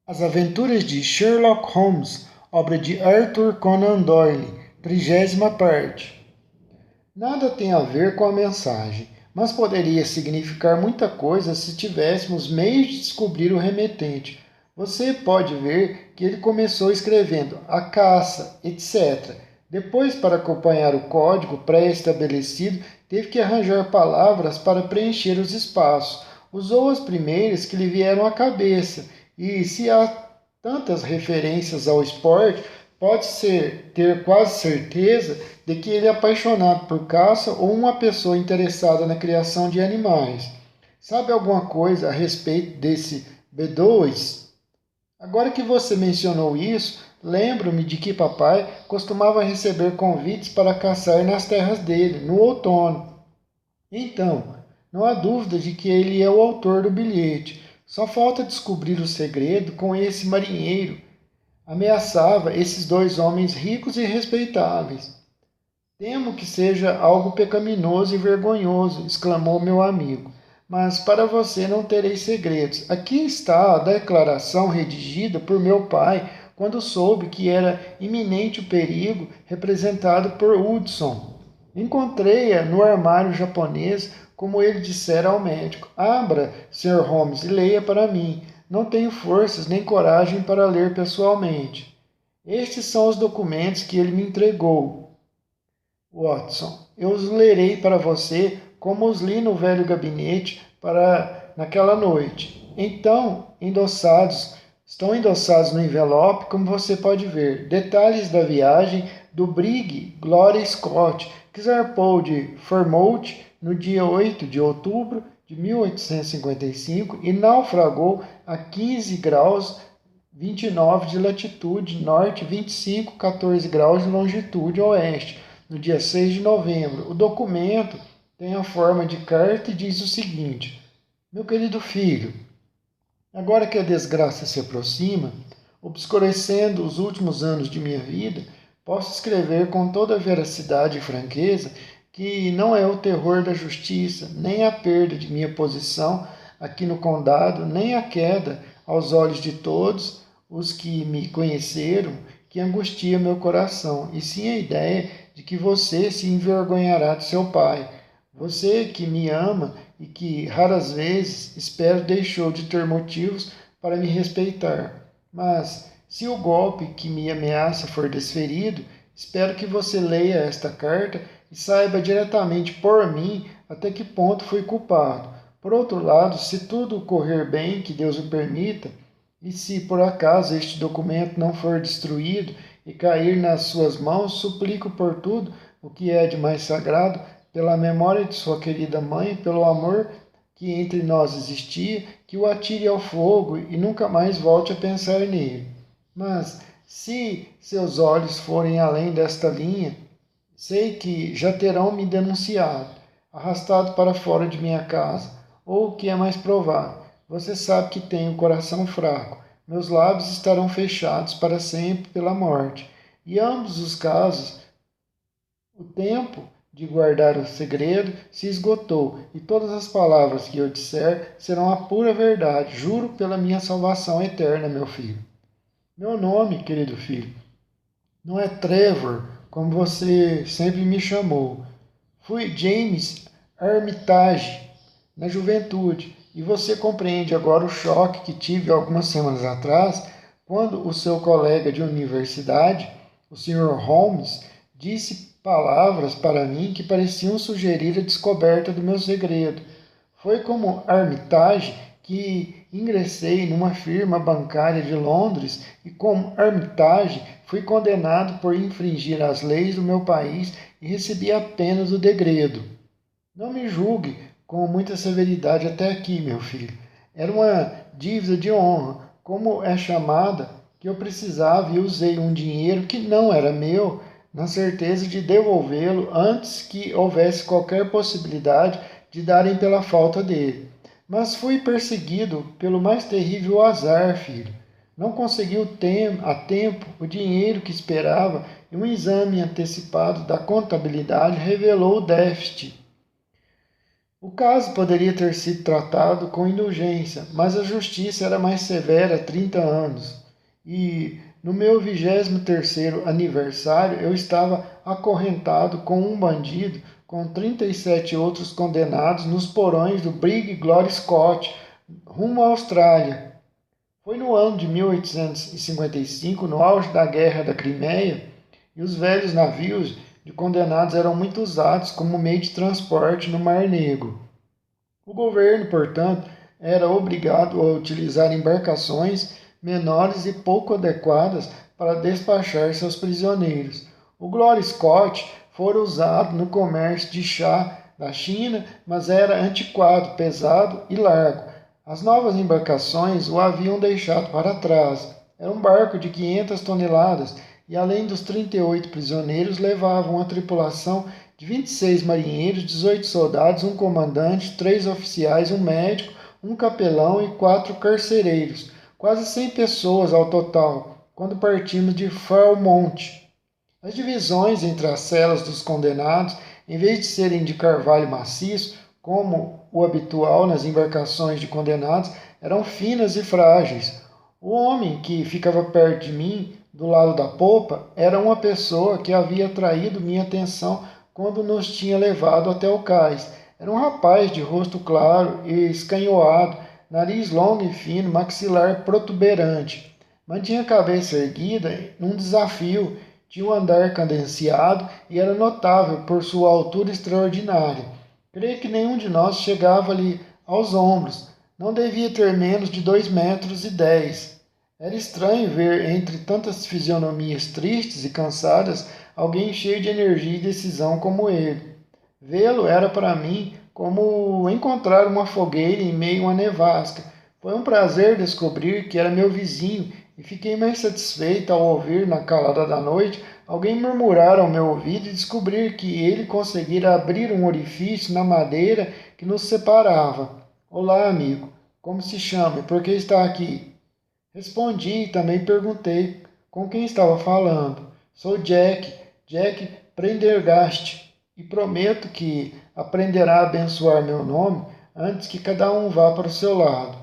As Aventuras de Sherlock Holmes, obra de Arthur Conan Doyle, 30ª parte. Nada tem a ver com a mensagem, mas poderia significar muita coisa se tivéssemos meios de descobrir o remetente. Você pode ver que ele começou escrevendo a caça, etc. Depois, para acompanhar o código pré-estabelecido, teve que arranjar palavras para preencher os espaços. Usou as primeiras que lhe vieram à cabeça, e se há tantas referências ao esporte, ter quase certeza de que ele é apaixonado por caça ou uma pessoa interessada na criação de animais. Sabe alguma coisa a respeito desse B2? Agora que você mencionou isso, lembro-me de que papai costumava receber convites para caçar nas terras dele, no outono. Então, não há dúvida de que ele é o autor do bilhete. Só falta descobrir o segredo com esse marinheiro. Ameaçava esses dois homens ricos e respeitáveis. Temo que seja algo pecaminoso e vergonhoso, exclamou meu amigo. Mas para você não terei segredos. Aqui está a declaração redigida por meu pai quando soube que era iminente o perigo representado por Hudson. Encontrei-a no armário japonês, como ele dissera ao médico. Abra, Sr. Holmes, e leia para mim. Não tenho forças nem coragem para ler pessoalmente. Estes são os documentos que ele me entregou. Watson, eu os lerei para você como os li no velho gabinete para naquela noite. Então, estão endossados no envelope, como você pode ver, detalhes da viagem do brig Gloria Scott, que zarpou de Falmouth no dia 8 de outubro de 1855 e naufragou a 15 graus 29 de latitude norte, 25, 14 graus de longitude oeste, no dia 6 de novembro. O documento tem a forma de carta e diz o seguinte: Meu querido filho, agora que a desgraça se aproxima, obscurecendo os últimos anos de minha vida, posso escrever com toda a veracidade e franqueza que não é o terror da justiça, nem a perda de minha posição aqui no condado, nem a queda aos olhos de todos os que me conheceram, que angustia meu coração, e sim a ideia de que você se envergonhará de seu pai. Você que me ama e que raras vezes, espero, deixou de ter motivos para me respeitar. Mas, se o golpe que me ameaça for desferido, espero que você leia esta carta e saiba diretamente por mim até que ponto fui culpado. Por outro lado, se tudo correr bem, que Deus o permita, e se por acaso este documento não for destruído e cair nas suas mãos, suplico por tudo o que é de mais sagrado, pela memória de sua querida mãe, pelo amor que entre nós existia, que o atire ao fogo e nunca mais volte a pensar nele. Mas, se seus olhos forem além desta linha, sei que já terão me denunciado, arrastado para fora de minha casa, ou o que é mais provável, você sabe que tenho o coração fraco. Meus lábios estarão fechados para sempre pela morte. E ambos os casos, o tempo de guardar o segredo se esgotou, e todas as palavras que eu disser serão a pura verdade. Juro pela minha salvação eterna, meu filho. Meu nome, querido filho, não é Trevor, como você sempre me chamou. Fui James Armitage na juventude, e você compreende agora o choque que tive algumas semanas atrás, quando o seu colega de universidade, o Sr. Holmes, disse palavras para mim que pareciam sugerir a descoberta do meu segredo. Foi como Armitage que ingressei numa firma bancária de Londres e, como Armitage, fui condenado por infringir as leis do meu país e recebi apenas o degredo. Não me julgue com muita severidade até aqui, meu filho. Era uma dívida de honra, como é chamada, que eu precisava e usei um dinheiro que não era meu, na certeza de devolvê-lo antes que houvesse qualquer possibilidade de darem pela falta dele. Mas fui perseguido pelo mais terrível azar, filho. Não consegui a tempo o dinheiro que esperava e um exame antecipado da contabilidade revelou o déficit. O caso poderia ter sido tratado com indulgência, mas a justiça era mais severa há 30 anos. E no meu 23º aniversário eu estava acorrentado com um bandido com 37 outros condenados nos porões do Brig Glory Scott, rumo à Austrália. Foi no ano de 1855, no auge da Guerra da Crimeia, e os velhos navios de condenados eram muito usados como meio de transporte no Mar Negro. O governo, portanto, era obrigado a utilizar embarcações menores e pouco adequadas para despachar seus prisioneiros. O Glory Scott fora usado no comércio de chá da China, mas era antiquado, pesado e largo. As novas embarcações o haviam deixado para trás. Era um barco de 500 toneladas e, além dos 38 prisioneiros, levava uma tripulação de 26 marinheiros, 18 soldados, um comandante, 3 oficiais, um médico, um capelão e 4 carcereiros. Quase 100 pessoas ao total, quando partimos de Falmouth. As divisões entre as celas dos condenados, em vez de serem de carvalho maciço, como o habitual nas embarcações de condenados, eram finas e frágeis. O homem que ficava perto de mim, do lado da popa, era uma pessoa que havia atraído minha atenção quando nos tinha levado até o cais. Era um rapaz de rosto claro e escanhoado, nariz longo e fino, maxilar protuberante. Mantinha a cabeça erguida num desafio, tinha um andar cadenciado e era notável por sua altura extraordinária. Creio que nenhum de nós chegava-lhe aos ombros. Não devia ter menos de 2,10 m. Era estranho ver entre tantas fisionomias tristes e cansadas alguém cheio de energia e decisão como ele. Vê-lo era para mim como encontrar uma fogueira em meio a uma nevasca. Foi um prazer descobrir que era meu vizinho e fiquei mais satisfeito ao ouvir, na calada da noite, alguém murmurar ao meu ouvido e descobrir que ele conseguira abrir um orifício na madeira que nos separava. Olá, amigo. Como se chama e por que está aqui? Respondi e também perguntei com quem estava falando. Sou Jack Prendergast, e prometo que aprenderá a abençoar meu nome antes que cada um vá para o seu lado.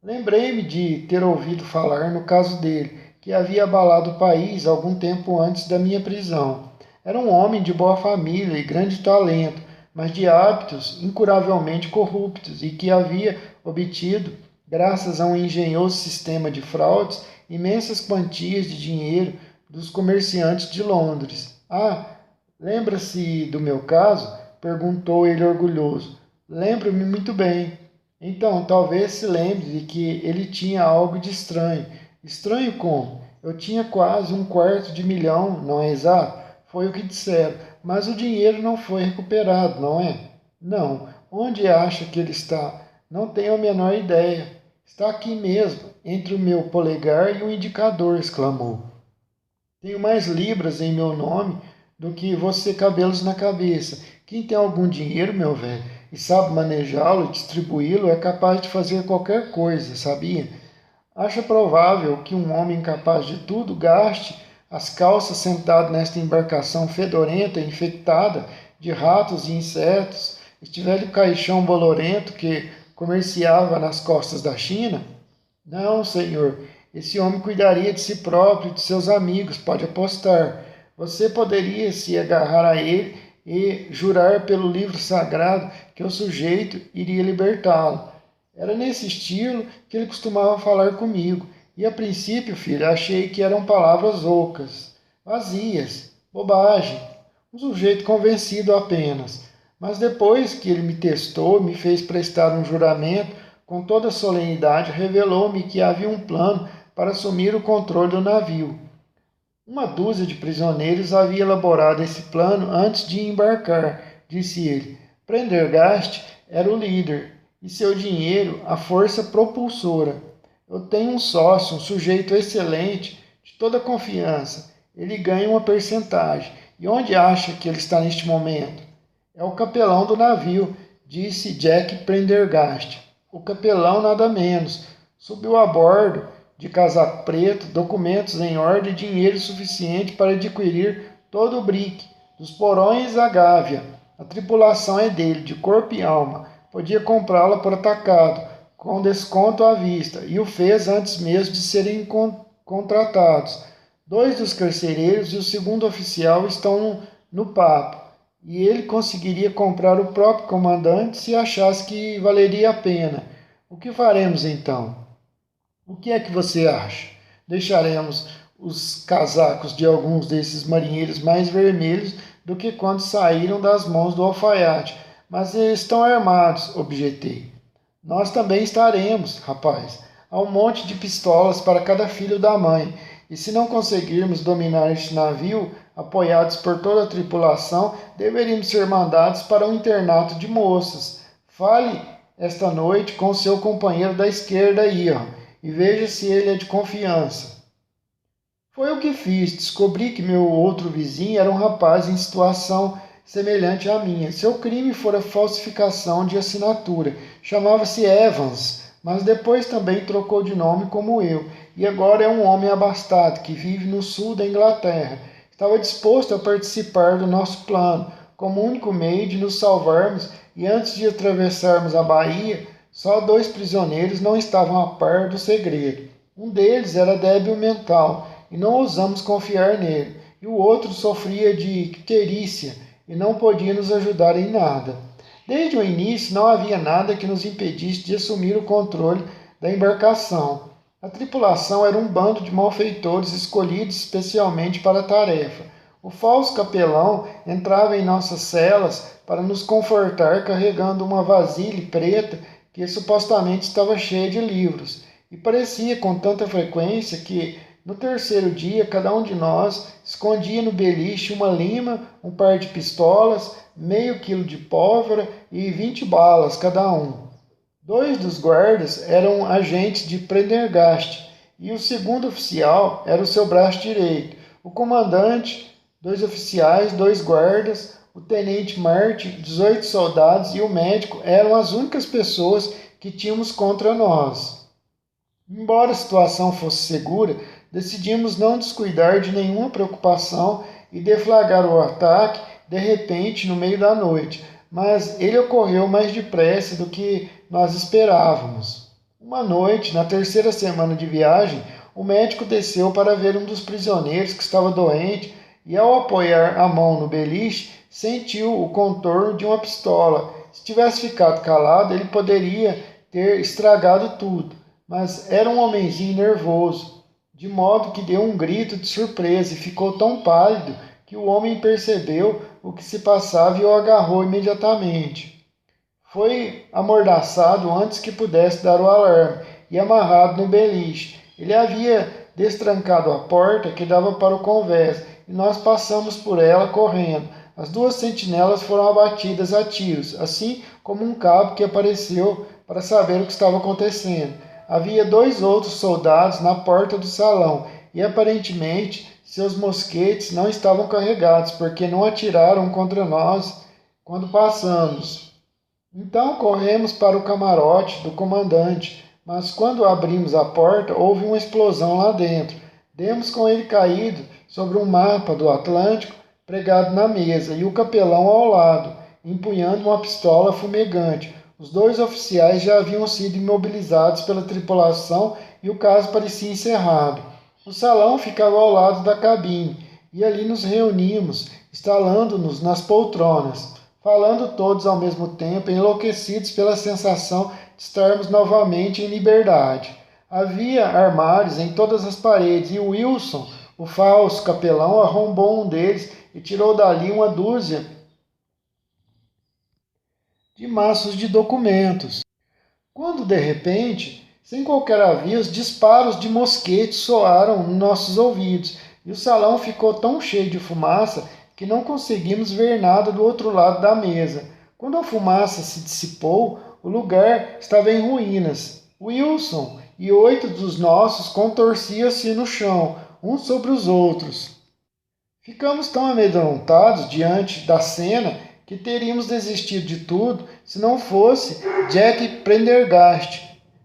Lembrei-me de ter ouvido falar no caso dele, que havia abalado o país algum tempo antes da minha prisão. Era um homem de boa família e grande talento, mas de hábitos incuravelmente corruptos e que havia obtido, graças a um engenhoso sistema de fraudes, imensas quantias de dinheiro dos comerciantes de Londres. Ah, lembra-se do meu caso? Perguntou ele orgulhoso. Lembro-me muito bem. Então, talvez se lembre de que ele tinha algo de estranho. Estranho como? Eu tinha quase R$ 250 000, não é exato? Foi o que disseram. Mas o dinheiro não foi recuperado, não é? Não. Onde acha que ele está? Não tenho a menor ideia. Está aqui mesmo, entre o meu polegar e o indicador, exclamou. Tenho mais libras em meu nome do que você cabelos na cabeça. Quem tem algum dinheiro, meu velho, e sabe manejá-lo e distribuí-lo, é capaz de fazer qualquer coisa, sabia? Acha provável que um homem capaz de tudo gaste as calças sentado nesta embarcação fedorenta e infectada de ratos e insetos, este velho caixão bolorento que comerciava nas costas da China? Não, senhor, esse homem cuidaria de si próprio e de seus amigos, pode apostar. Você poderia se agarrar a ele e jurar pelo livro sagrado que o sujeito iria libertá-lo. Era nesse estilo que ele costumava falar comigo, e a princípio, filho, achei que eram palavras ocas, vazias, bobagem, um sujeito convencido apenas. Mas depois que ele me testou, me fez prestar um juramento, com toda solenidade, revelou-me que havia um plano para assumir o controle do navio. Uma dúzia de prisioneiros havia elaborado esse plano antes de embarcar, disse ele. Prendergast era o líder e seu dinheiro a força propulsora. Eu tenho um sócio, um sujeito excelente, de toda confiança. Ele ganha uma percentagem. E onde acha que ele está neste momento? É o capelão do navio, disse Jack Prendergast. O capelão nada menos. Subiu a bordo, de casaco preto, documentos em ordem e dinheiro suficiente para adquirir todo o brick, dos porões à gávea. A tripulação é dele, de corpo e alma. podia comprá-la por atacado, com desconto à vista, e o fez antes mesmo de serem contratados. Dois dos carcereiros e o segundo oficial estão no papo, e ele conseguiria comprar o próprio comandante se achasse que valeria a pena. O que faremos então? O que é que você acha? Deixaremos os casacos de alguns desses marinheiros mais vermelhos do que quando saíram das mãos do alfaiate, mas eles estão armados, objetei. Nós também estaremos, rapaz. Há um monte de pistolas para cada filho da mãe, e se não conseguirmos dominar este navio, apoiados por toda a tripulação, deveríamos ser mandados para um internato de moças. Fale esta noite com seu companheiro da esquerda aí, ó, e veja se ele é de confiança. Foi o que fiz. Descobri que meu outro vizinho era um rapaz em situação semelhante à minha. Seu crime fora falsificação de assinatura. Chamava-se Evans, mas depois também trocou de nome como eu. E agora é um homem abastado que vive no sul da Inglaterra. Estava disposto a participar do nosso plano, como único meio de nos salvarmos, e antes de atravessarmos a Bahia, só 2 prisioneiros não estavam a par do segredo. Um deles era débil mental, e não ousamos confiar nele, e o outro sofria de icterícia e não podia nos ajudar em nada. Desde o início não havia nada que nos impedisse de assumir o controle da embarcação. A tripulação era um bando de malfeitores escolhidos especialmente para a tarefa. O falso capelão entrava em nossas celas para nos confortar carregando uma vasilha preta que supostamente estava cheia de livros, e parecia com tanta frequência que, no terceiro dia, cada um de nós escondia no beliche uma lima, um par de pistolas, meio quilo de pólvora e 20 balas cada um. 2 dos guardas eram agentes de Prendergast e o segundo oficial era o seu braço direito. O comandante, 2 oficiais, 2 guardas, o tenente Martin, 18 soldados e o médico eram as únicas pessoas que tínhamos contra nós. Embora a situação fosse segura, decidimos não descuidar de nenhuma preocupação e deflagrar o ataque de repente no meio da noite, mas ele ocorreu mais depressa do que nós esperávamos. Uma noite, na terceira semana de viagem, o médico desceu para ver um dos prisioneiros que estava doente e, ao apoiar a mão no beliche, sentiu o contorno de uma pistola. Se tivesse ficado calado, ele poderia ter estragado tudo, mas era um homenzinho nervoso, de modo que deu um grito de surpresa e ficou tão pálido que o homem percebeu o que se passava e o agarrou imediatamente. Foi amordaçado antes que pudesse dar o alarme e amarrado no beliche. Ele havia destrancado a porta que dava para o convés e nós passamos por ela correndo. As 2 sentinelas foram abatidas a tiros, assim como um cabo que apareceu para saber o que estava acontecendo. Havia 2 outros soldados na porta do salão e aparentemente seus mosquetes não estavam carregados, porque não atiraram contra nós quando passamos. Então corremos para o camarote do comandante, mas quando abrimos a porta houve uma explosão lá dentro. Demos com ele caído sobre um mapa do Atlântico pregado na mesa e o capelão ao lado, empunhando uma pistola fumegante. Os 2 oficiais já haviam sido imobilizados pela tripulação e o caso parecia encerrado. O salão ficava ao lado da cabine e ali nos reunimos, instalando-nos nas poltronas, falando todos ao mesmo tempo, enlouquecidos pela sensação de estarmos novamente em liberdade. Havia armários em todas as paredes e Wilson, o falso capelão, arrombou um deles e tirou dali uma dúzia de maços de documentos. Quando, de repente, sem qualquer aviso, disparos de mosquete soaram em nossos ouvidos, e o salão ficou tão cheio de fumaça que não conseguimos ver nada do outro lado da mesa. Quando a fumaça se dissipou, o lugar estava em ruínas. Wilson e 8 dos nossos contorciam-se no chão, uns sobre os outros. Ficamos tão amedrontados diante da cena que teríamos desistido de tudo se não fosse Jack Prendergast.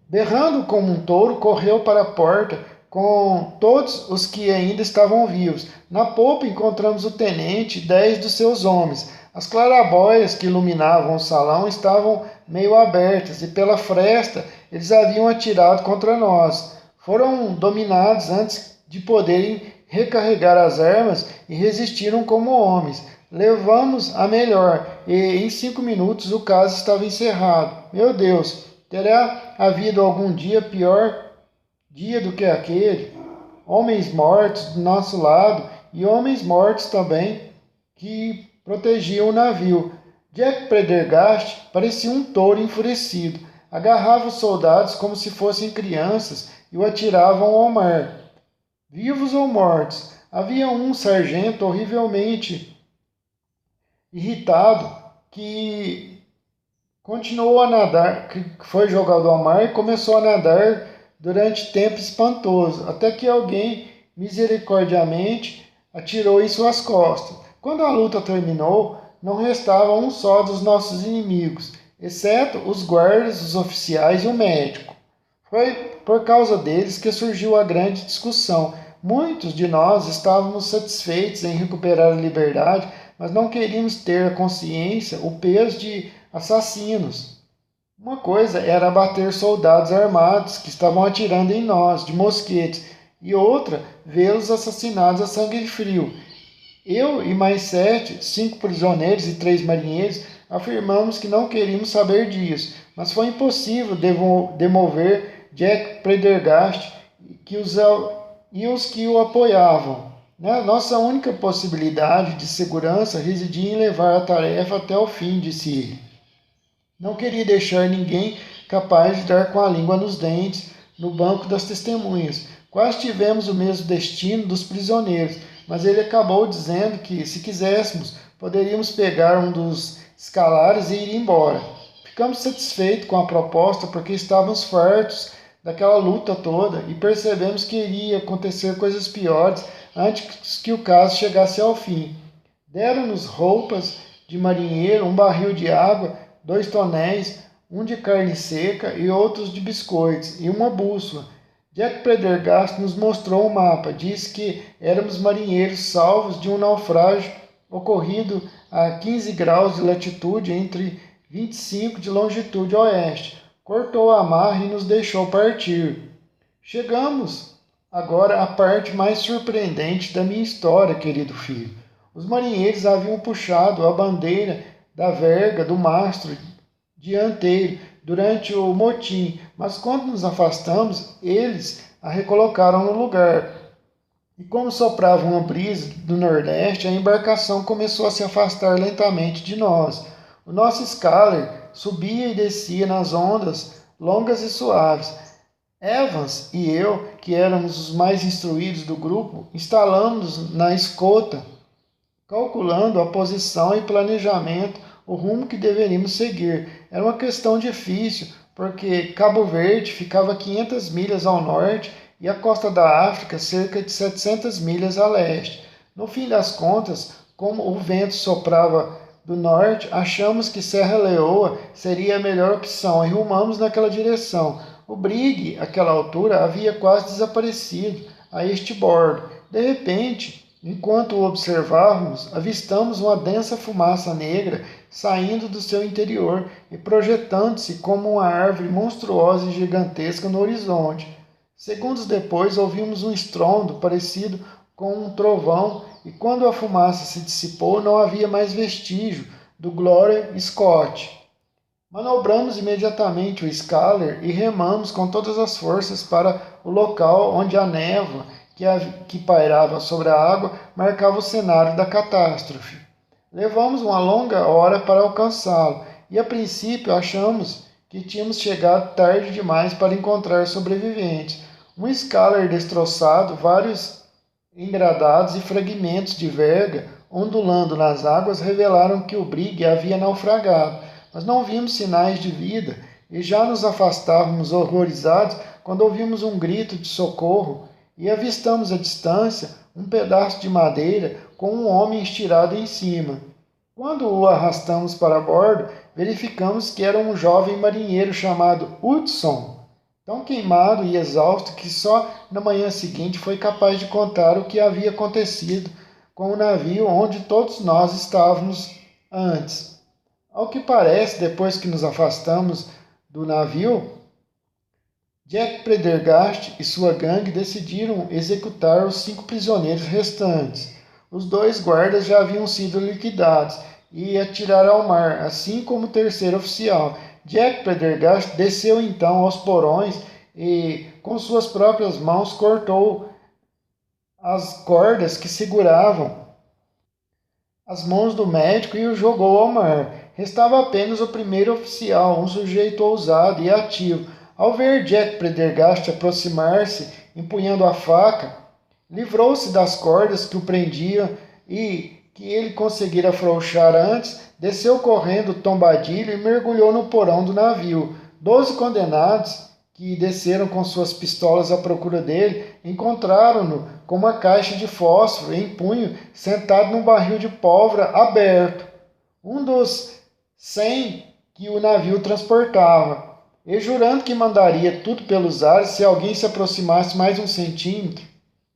Berrando como um touro, correu para a porta com todos os que ainda estavam vivos. Na popa encontramos o tenente e 10 dos seus homens. As clarabóias que iluminavam o salão estavam meio abertas e pela fresta eles haviam atirado contra nós. Foram dominados antes de poderem recarregar as armas e resistiram como homens. Levamos a melhor e em 5 minutos o caso estava encerrado. Meu Deus, terá havido algum dia pior dia do que aquele? Homens mortos do nosso lado e homens mortos também que protegiam o navio. Jack Prendergast parecia um touro enfurecido. Agarrava os soldados como se fossem crianças e o atiravam ao mar. Vivos ou mortos, havia um sargento horrivelmente irritado que continuou a nadar, que foi jogado ao mar e começou a nadar durante tempo espantoso, até que alguém misericordiamente atirou em suas costas. Quando a luta terminou, não restava um só dos nossos inimigos, exceto os guardas, os oficiais e o médico. Foi por causa deles que surgiu a grande discussão. Muitos de nós estávamos satisfeitos em recuperar a liberdade, mas não queríamos ter a consciência, o peso de assassinos. Uma coisa era abater soldados armados que estavam atirando em nós, de mosquetes, e outra, vê-los assassinados a sangue frio. Eu e mais 7, 5 prisioneiros e 3 marinheiros afirmamos que não queríamos saber disso, mas foi impossível demover Jack Prendergast e os que o apoiavam. Nossa única possibilidade de segurança residia em levar a tarefa até o fim, disse ele. Não queria deixar ninguém capaz de dar com a língua nos dentes no banco das testemunhas. Quase tivemos o mesmo destino dos prisioneiros, mas ele acabou dizendo que, se quiséssemos, poderíamos pegar um dos escalares e ir embora. Ficamos satisfeitos com a proposta porque estávamos fartos daquela luta toda e percebemos que iria acontecer coisas piores antes que o caso chegasse ao fim. Deram-nos roupas de marinheiro, um barril de água, 2 tonéis, um de carne seca e outros de biscoitos, e uma bússola. Jack Prendergast nos mostrou um mapa. Disse que éramos marinheiros salvos de um naufrágio ocorrido a 15 graus de latitude entre 25 de longitude oeste. Cortou a amarra e nos deixou partir. Chegamos agora à parte mais surpreendente da minha história, querido filho. Os marinheiros haviam puxado a bandeira da verga do mastro dianteiro durante o motim, mas quando nos afastamos, eles a recolocaram no lugar. E como soprava uma brisa do nordeste, a embarcação começou a se afastar lentamente de nós. O nosso scaler subia e descia nas ondas longas e suaves. Evans e eu, que éramos os mais instruídos do grupo, instalamos-nos na escota, calculando a posição e planejamento, o rumo que deveríamos seguir. Era uma questão difícil, porque Cabo Verde ficava 500 milhas ao norte e a costa da África cerca de 700 milhas a leste. No fim das contas, como o vento soprava do norte, achamos que Serra Leoa seria a melhor opção e rumamos naquela direção. O Brig, àquela altura, havia quase desaparecido a este bordo. De repente, enquanto o observávamos, avistamos uma densa fumaça negra saindo do seu interior e projetando-se como uma árvore monstruosa e gigantesca no horizonte. Segundos depois, ouvimos um estrondo parecido com um trovão e quando a fumaça se dissipou, não havia mais vestígio do Gloria Scott. Manobramos imediatamente o scaler e remamos com todas as forças para o local onde a névoa que pairava sobre a água marcava o cenário da catástrofe. Levamos uma longa hora para alcançá-lo e, a princípio, achamos que tínhamos chegado tarde demais para encontrar sobreviventes. Um scaler destroçado, vários engradados e fragmentos de verga ondulando nas águas revelaram que o brig havia naufragado, mas não vimos sinais de vida e já nos afastávamos horrorizados quando ouvimos um grito de socorro e avistamos à distância um pedaço de madeira com um homem estirado em cima. Quando o arrastamos para bordo, verificamos que era um jovem marinheiro chamado Hudson, tão queimado e exausto que só na manhã seguinte foi capaz de contar o que havia acontecido com o navio onde todos nós estávamos antes. Ao que parece, depois que nos afastamos do navio, Jack Prendergast e sua gangue decidiram executar os 5 prisioneiros restantes. Os 2 guardas já haviam sido liquidados e atiraram ao mar, assim como o terceiro oficial. Jack Prendergast desceu então aos porões e, com suas próprias mãos, cortou as cordas que seguravam as mãos do médico e o jogou ao mar. Restava apenas o primeiro oficial, um sujeito ousado e ativo. Ao ver Jack Prendergast aproximar-se, empunhando a faca, livrou-se das cordas que o prendiam e, que ele conseguira afrouxar antes, desceu correndo tombadilho e mergulhou no porão do navio. 12 condenados, que desceram com suas pistolas à procura dele, encontraram-no com uma caixa de fósforo em punho, sentado num barril de pólvora aberto, um dos 100 que o navio transportava, e jurando que mandaria tudo pelos ares se alguém se aproximasse mais um centímetro.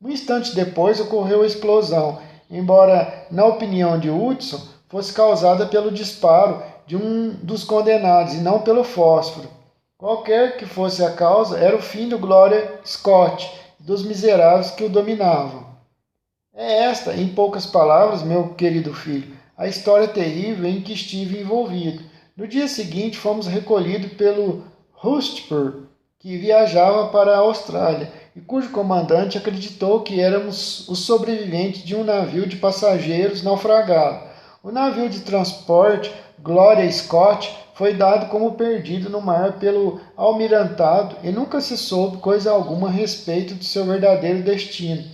Um instante depois ocorreu a explosão, embora, na opinião de Hudson, fosse causada pelo disparo de um dos condenados e não pelo fósforo. Qualquer que fosse a causa, era o fim do Gloria Scott e dos miseráveis que o dominavam. É esta, em poucas palavras, meu querido filho, a história terrível em que estive envolvido. No dia seguinte, fomos recolhidos pelo Hotspur, que viajava para a Austrália, e cujo comandante acreditou que éramos os sobreviventes de um navio de passageiros naufragado. O navio de transporte Gloria Scott foi dado como perdido no mar pelo almirantado e nunca se soube coisa alguma a respeito de seu verdadeiro destino.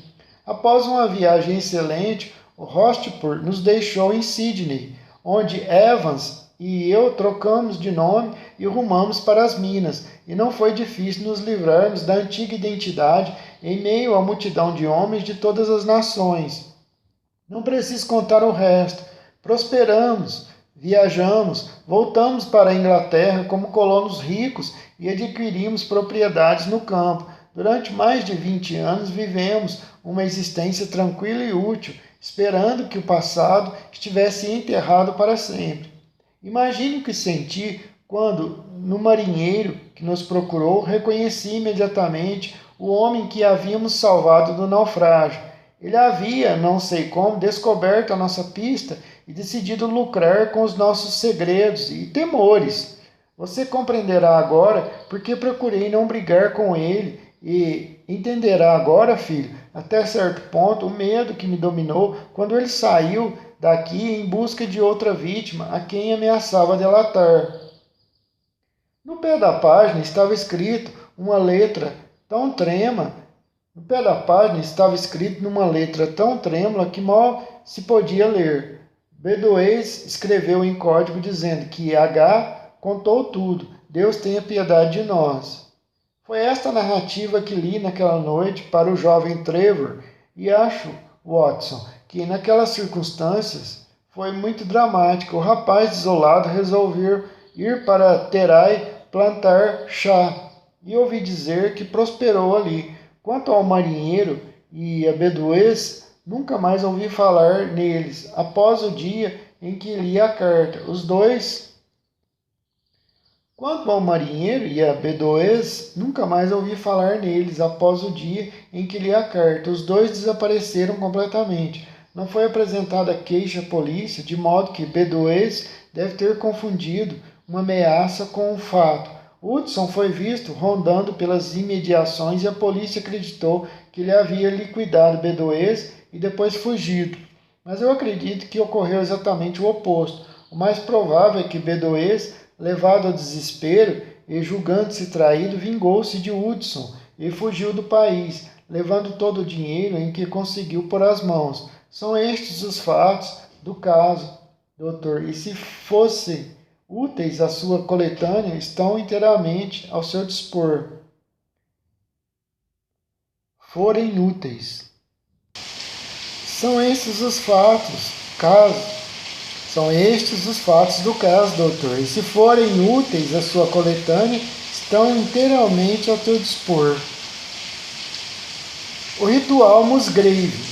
Após uma viagem excelente, o Hotspur nos deixou em Sydney, onde Evans e eu trocamos de nome e rumamos para as minas, e não foi difícil nos livrarmos da antiga identidade em meio à multidão de homens de todas as nações. Não preciso contar o resto. Prosperamos, viajamos, voltamos para a Inglaterra como colonos ricos e adquirimos propriedades no campo. Durante mais de 20 anos vivemos uma existência tranquila e útil, esperando que o passado estivesse enterrado para sempre. Imagine o que senti quando, no marinheiro que nos procurou, reconheci imediatamente o homem que havíamos salvado do naufrágio. Ele havia, não sei como, descoberto a nossa pista e decidido lucrar com os nossos segredos e temores. Você compreenderá agora porque procurei não brigar com ele e entenderá agora, filho, até certo ponto, o medo que me dominou quando ele saiu daqui em busca de outra vítima a quem ameaçava delatar. No pé da página estava escrito uma letra tão trema No pé da página estava escrito numa letra tão trêmula que mal se podia ler. Bedoues escreveu em código dizendo que H contou tudo. Deus tenha piedade de nós. Foi esta narrativa que li naquela noite para o jovem Trevor e acho, Watson, que naquelas circunstâncias foi muito dramático. O rapaz desolado resolveu ir para Terai plantar chá e ouvi dizer que prosperou ali. Quanto ao marinheiro e a Bedoues, nunca mais ouvi falar neles, após o dia em que li a carta. Quanto ao marinheiro e a Bedoues, nunca mais ouvi falar neles, após o dia em que li a carta. Os 2 desapareceram completamente. Não foi apresentada queixa à polícia, de modo que Bedoues deve ter confundido uma ameaça com um fato. Hudson foi visto rondando pelas imediações e a polícia acreditou que ele havia liquidado Bedoues e depois fugido. Mas eu acredito que ocorreu exatamente o oposto. O mais provável é que Bedoues, levado ao desespero e julgando-se traído, vingou-se de Hudson e fugiu do país, levando todo o dinheiro em que conseguiu pôr as mãos. São estes os fatos do caso, doutor. E se fossem úteis à sua coletânea, estão inteiramente ao seu dispor. Forem inúteis. São estes os fatos do caso, doutor. E se forem úteis à sua coletânea, estão inteiramente ao seu dispor. O ritual Musgrave.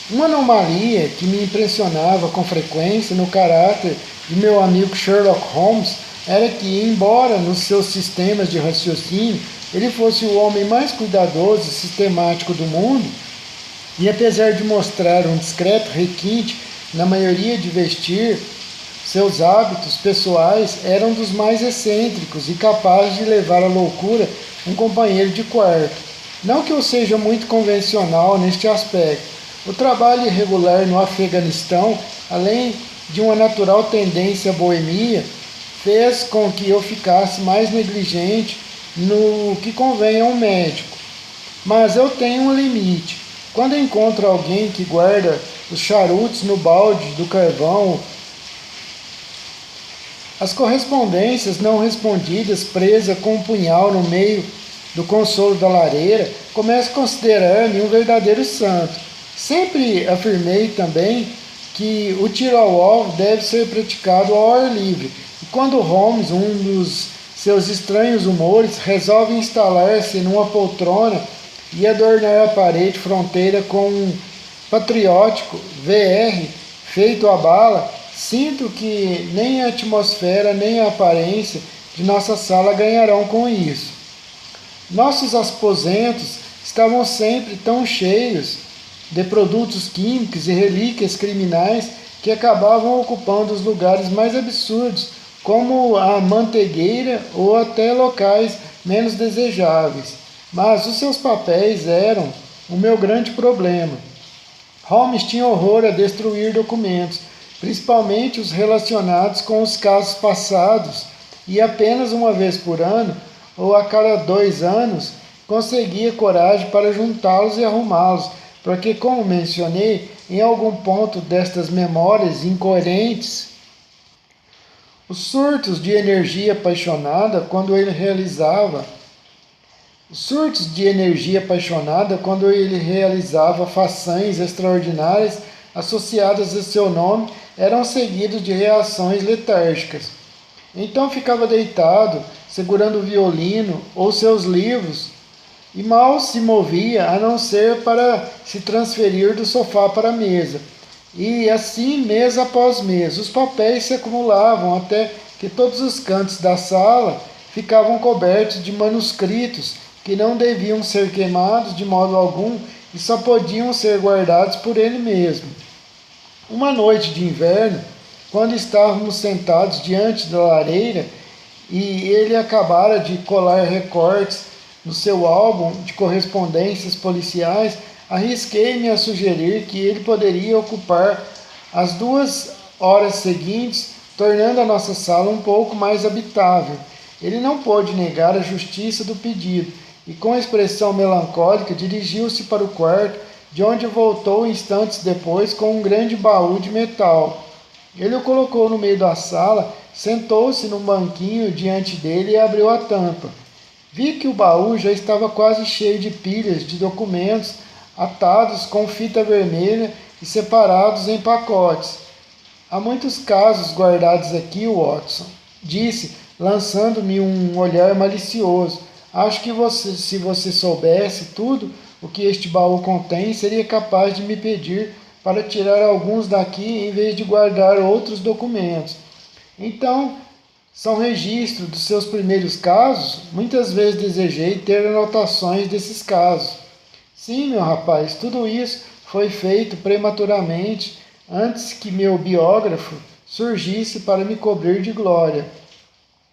Uma anomalia que me impressionava com frequência no caráter de meu amigo Sherlock Holmes era que, embora nos seus sistemas de raciocínio ele fosse o homem mais cuidadoso e sistemático do mundo, e apesar de mostrar um discreto requinte na maioria de vestir, seus hábitos pessoais eram dos mais excêntricos e capazes de levar à loucura um companheiro de quarto. Não que eu seja muito convencional neste aspecto. O trabalho irregular no Afeganistão, além de uma natural tendência à boemia, fez com que eu ficasse mais negligente no que convém a um médico. Mas eu tenho um limite. Quando encontro alguém que guarda os charutos no balde do carvão, as correspondências não respondidas presas com um punhal no meio do consolo da lareira, começo a considerar-me um verdadeiro santo. Sempre afirmei também que o tiro ao alvo deve ser praticado ao ar livre. E quando Holmes, um dos seus estranhos humores, resolve instalar-se numa poltrona e adornar a parede fronteira com um patriótico VR feito a bala, sinto que nem a atmosfera nem a aparência de nossa sala ganharão com isso. Nossos aposentos estavam sempre tão cheios de produtos químicos e relíquias criminais que acabavam ocupando os lugares mais absurdos, como a mantegueira ou até locais menos desejáveis. Mas os seus papéis eram o meu grande problema. Holmes tinha horror a destruir documentos, principalmente os relacionados com os casos passados, e apenas uma vez por ano, ou a cada 2 anos, conseguia coragem para juntá-los e arrumá-los, porque, como mencionei, em algum ponto destas memórias incoerentes, os surtos de energia apaixonada quando ele realizava façanhas extraordinárias associadas a seu nome eram seguidos de reações letárgicas. Então ficava deitado, segurando o violino ou seus livros, e mal se movia a não ser para se transferir do sofá para a mesa. E assim, mês após mês, os papéis se acumulavam até que todos os cantos da sala ficavam cobertos de manuscritos que não deviam ser queimados de modo algum e só podiam ser guardados por ele mesmo. Uma noite de inverno, quando estávamos sentados diante da lareira e ele acabara de colar recortes no seu álbum de correspondências policiais, arrisquei-me a sugerir que ele poderia ocupar as 2 horas seguintes, tornando a nossa sala um pouco mais habitável. Ele não pôde negar a justiça do pedido e, com expressão melancólica, dirigiu-se para o quarto, de onde voltou instantes depois com um grande baú de metal. Ele o colocou no meio da sala, sentou-se num banquinho diante dele e abriu a tampa. Vi que o baú já estava quase cheio de pilhas de documentos atados com fita vermelha e separados em pacotes. Há muitos casos guardados aqui, Watson, disse, lançando-me um olhar malicioso. Acho que se você soubesse tudo o que este baú contém, seria capaz de me pedir para tirar alguns daqui em vez de guardar outros documentos. Então, são registros dos seus primeiros casos? Muitas vezes desejei ter anotações desses casos. Sim, meu rapaz, tudo isso foi feito prematuramente, antes que meu biógrafo surgisse para me cobrir de glória.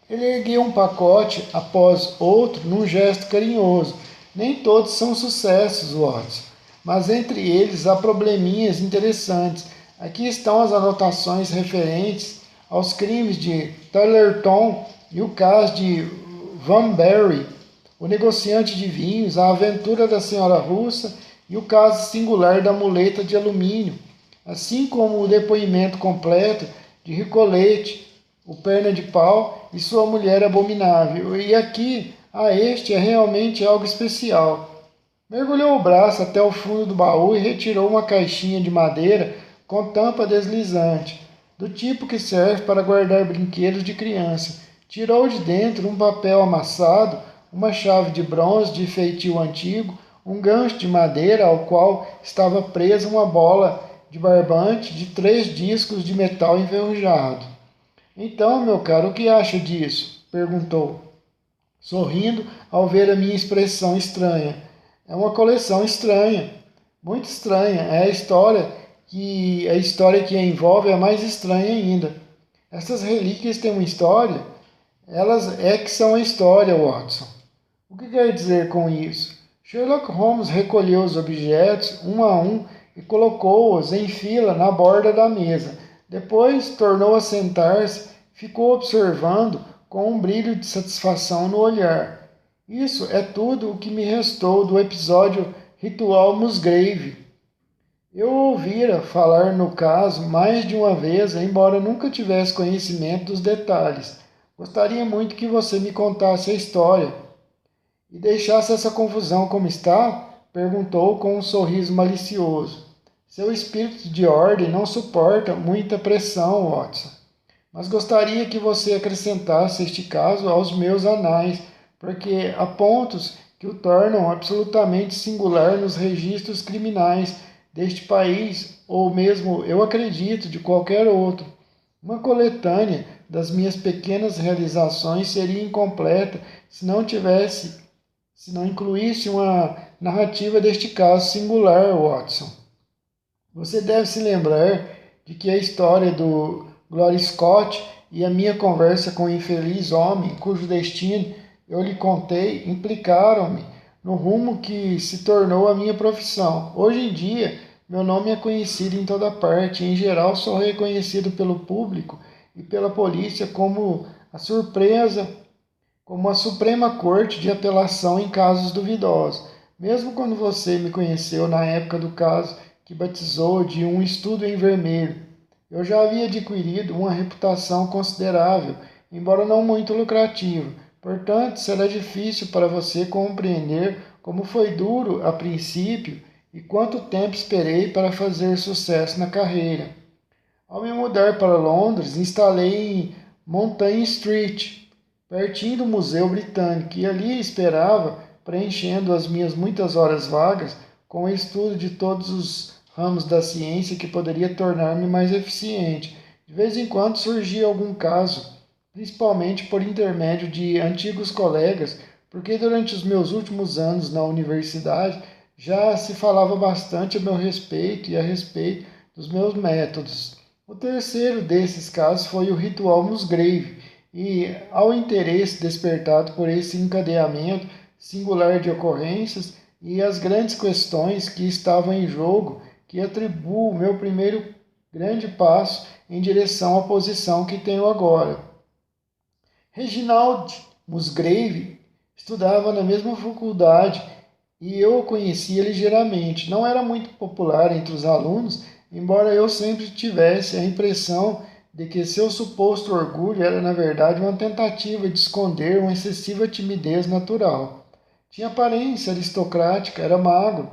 Ele ergueu um pacote após outro num gesto carinhoso. Nem todos são sucessos, Watson, mas entre eles há probleminhas interessantes. Aqui estão as anotações referentes aos crimes de Tullerton e o caso de Van Berry, o negociante de vinhos, a aventura da senhora russa e o caso singular da muleta de alumínio, assim como o depoimento completo de Ricolete, o perna de pau e sua mulher abominável. E aqui, este é realmente algo especial. Mergulhou o braço até o fundo do baú e retirou uma caixinha de madeira com tampa deslizante, do tipo que serve para guardar brinquedos de criança. Tirou de dentro um papel amassado, uma chave de bronze de feitio antigo, um gancho de madeira ao qual estava presa uma bola de barbante de 3 discos de metal enferrujado. Então, meu caro, o que acha disso? Perguntou, sorrindo ao ver a minha expressão estranha. É uma coleção estranha, muito estranha. É a história que a envolve é mais estranha ainda. Essas relíquias têm uma história? Elas é que são a história, Watson. O que quer dizer com isso? Sherlock Holmes recolheu os objetos um a um e colocou-os em fila na borda da mesa. Depois tornou a sentar-se, ficou observando com um brilho de satisfação no olhar. Isso é tudo o que me restou do episódio Ritual Musgrave. Eu ouvira falar no caso mais de uma vez, embora nunca tivesse conhecimento dos detalhes. Gostaria muito que você me contasse a história. E deixasse essa confusão como está? Perguntou com um sorriso malicioso. Seu espírito de ordem não suporta muita pressão, Watson. Mas gostaria que você acrescentasse este caso aos meus anais, porque há pontos que o tornam absolutamente singular nos registros criminais deste país, ou mesmo, eu acredito, de qualquer outro. Uma coletânea das minhas pequenas realizações seria incompleta se não incluísse uma narrativa deste caso singular, Watson. Você deve se lembrar de que a história do Glory Scott e a minha conversa com o infeliz homem, cujo destino eu lhe contei, implicaram-me no rumo que se tornou a minha profissão. Hoje em dia, meu nome é conhecido em toda parte. Em geral, sou reconhecido pelo público e pela polícia como a Suprema Corte de Apelação em casos duvidosos. Mesmo quando você me conheceu na época do caso que batizou de um estudo em vermelho, eu já havia adquirido uma reputação considerável, embora não muito lucrativa. Portanto, será difícil para você compreender como foi duro a princípio e quanto tempo esperei para fazer sucesso na carreira. Ao me mudar para Londres, instalei em Montague Street, pertinho do Museu Britânico, e ali esperava, preenchendo as minhas muitas horas vagas com o estudo de todos os ramos da ciência que poderia tornar-me mais eficiente. De vez em quando surgia algum caso, principalmente por intermédio de antigos colegas, porque durante os meus últimos anos na universidade já se falava bastante a meu respeito e a respeito dos meus métodos. O terceiro desses casos foi o Ritual Musgrave, e ao interesse despertado por esse encadeamento singular de ocorrências e as grandes questões que estavam em jogo, que atribuo o meu primeiro grande passo em direção à posição que tenho agora. Reginald Musgrave estudava na mesma faculdade e eu o conhecia ligeiramente. Não era muito popular entre os alunos, embora eu sempre tivesse a impressão de que seu suposto orgulho era, na verdade, uma tentativa de esconder uma excessiva timidez natural. Tinha aparência aristocrática, era magro,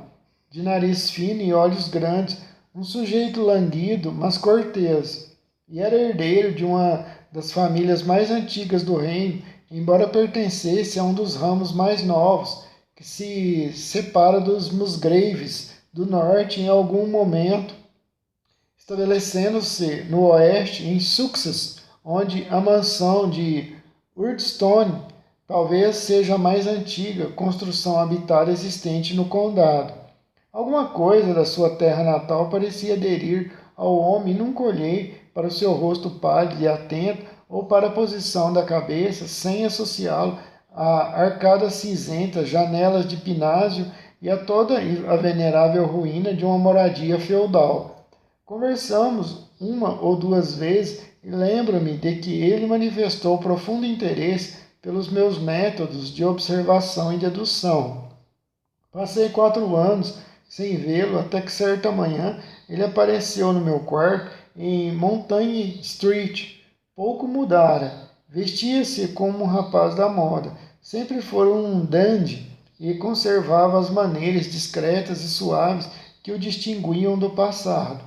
de nariz fino e olhos grandes, um sujeito languido, mas cortês, e era herdeiro de uma das famílias mais antigas do reino, embora pertencesse a um dos ramos mais novos, que se separa dos Musgraves do norte em algum momento, estabelecendo-se no oeste, em Sussex, onde a mansão de Urdstone talvez seja a mais antiga construção habitada existente no condado. Alguma coisa da sua terra natal parecia aderir ao homem, e nunca olhei para o seu rosto pálido e atento ou para a posição da cabeça, sem associá-lo a arcadas cinzentas, janelas de pinásio e a toda a venerável ruína de uma moradia feudal. Conversamos uma ou duas vezes e lembro-me de que ele manifestou profundo interesse pelos meus métodos de observação e dedução. Passei 4 anos sem vê-lo, até que certa manhã ele apareceu no meu quarto em Montague Street. Pouco mudara. Vestia-se como um rapaz da moda. Sempre fora um dandy e conservava as maneiras discretas e suaves que o distinguiam do passado.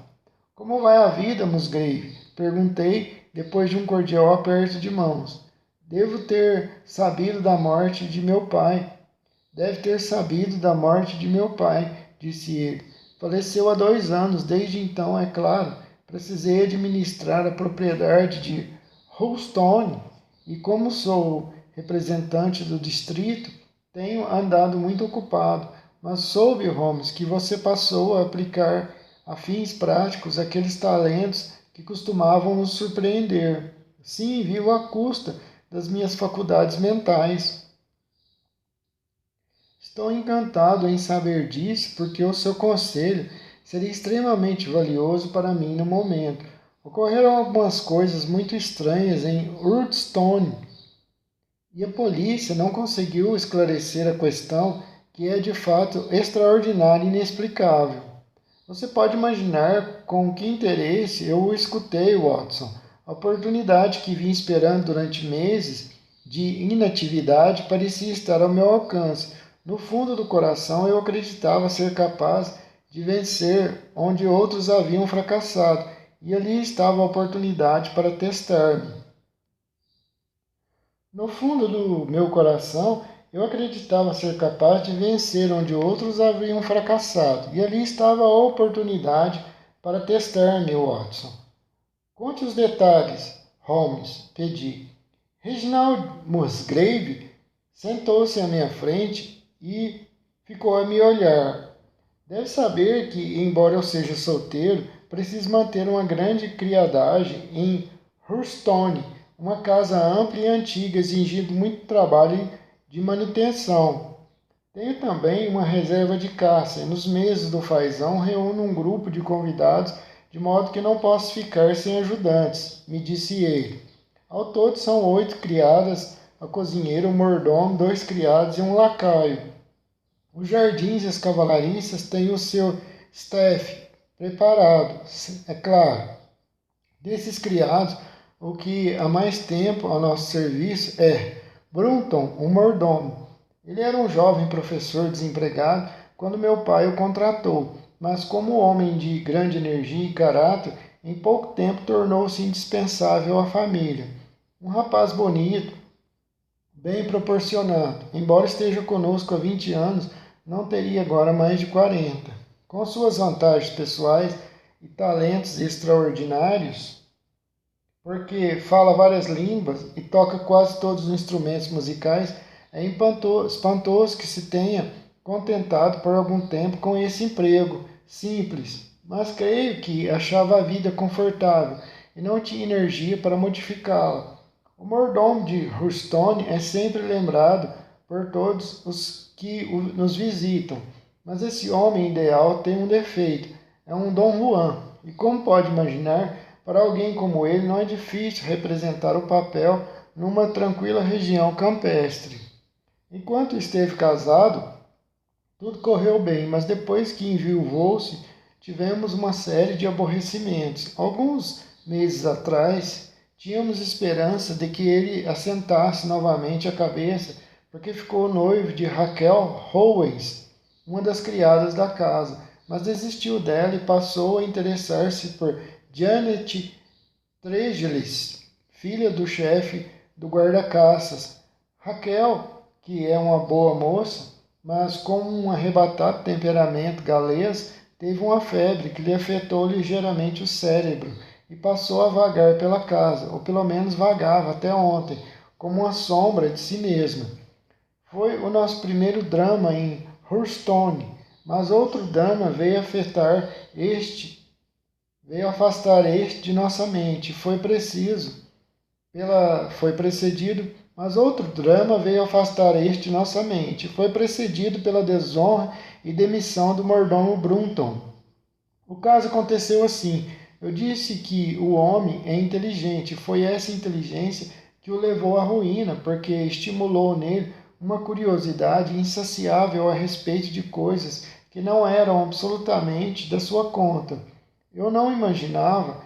Como vai a vida, Musgrave? Perguntei, depois de um cordial aperto de mãos. Devo ter sabido da morte de meu pai. Deve ter sabido da morte de meu pai, disse ele. Faleceu há 2 anos. Desde então, é claro, precisei administrar a propriedade de Houston e, como sou representante do distrito, tenho andado muito ocupado. Mas soube, Holmes, que você passou a aplicar a fins práticos aqueles talentos que costumavam nos surpreender. Sim, vivo à custa das minhas faculdades mentais. Estou encantado em saber disso, porque o seu conselho seria extremamente valioso para mim no momento. Ocorreram algumas coisas muito estranhas em Urdstone e a polícia não conseguiu esclarecer a questão, que é de fato extraordinária e inexplicável. Você pode imaginar com que interesse eu o escutei, Watson. A oportunidade que vim esperando durante meses de inatividade parecia estar ao meu alcance. No fundo do coração eu acreditava ser capaz de vencer onde outros haviam fracassado, e ali estava a oportunidade para testar-me. No fundo do meu coração, eu acreditava ser capaz de vencer onde outros haviam fracassado, e ali estava a oportunidade para testar-me, Watson. Conte os detalhes, Holmes, pedi. Reginald Musgrave sentou-se à minha frente e ficou a me olhar. Deve saber que, embora eu seja solteiro, preciso manter uma grande criadagem em Hurstone, uma casa ampla e antiga, exigindo muito trabalho de manutenção. Tenho também uma reserva de caça, e nos meses do fazão reúno um grupo de convidados, de modo que não posso ficar sem ajudantes, me disse ele. Ao todo são 8 criadas, a cozinheira, o mordomo, 2 criados e um lacaio. Os jardins e as cavalariças têm o seu staff preparado, é claro. Desses criados, o que há mais tempo ao nosso serviço é Brunton, o mordomo. Ele era um jovem professor desempregado quando meu pai o contratou, mas como homem de grande energia e caráter, em pouco tempo tornou-se indispensável à família. Um rapaz bonito, bem proporcionado. Embora esteja conosco há 20 anos, não teria agora mais de 40. Com suas vantagens pessoais e talentos extraordinários, porque fala várias línguas e toca quase todos os instrumentos musicais, é espantoso que se tenha contentado por algum tempo com esse emprego simples, mas creio que achava a vida confortável e não tinha energia para modificá-la. O mordomo de Hurstone é sempre lembrado por todos os que nos visitam, mas esse homem ideal tem um defeito, é um Dom Juan, e como pode imaginar, para alguém como ele não é difícil representar o papel numa tranquila região campestre. Enquanto esteve casado, tudo correu bem, mas depois que enviuvou-se, tivemos uma série de aborrecimentos. Alguns meses atrás, tínhamos esperança de que ele assentasse novamente a cabeça, porque ficou noivo de Raquel Howes, uma das criadas da casa, mas desistiu dela e passou a interessar-se por Janet Tregelis, filha do chefe do guarda-caças. Raquel, que é uma boa moça, mas com um arrebatado temperamento galês, teve uma febre que lhe afetou ligeiramente o cérebro e passou a vagar pela casa, ou pelo menos vagava até ontem, como uma sombra de si mesma. Foi o nosso primeiro drama em Hurstone, mas outro drama veio afastar este de nossa mente. Foi precedido, mas outro drama veio afastar este de nossa mente. Foi precedido pela desonra e demissão do mordomo Brunton. O caso aconteceu assim. Eu disse que o homem é inteligente. Foi essa inteligência que o levou à ruína, porque estimulou nele uma curiosidade insaciável a respeito de coisas que não eram absolutamente da sua conta. Eu não imaginava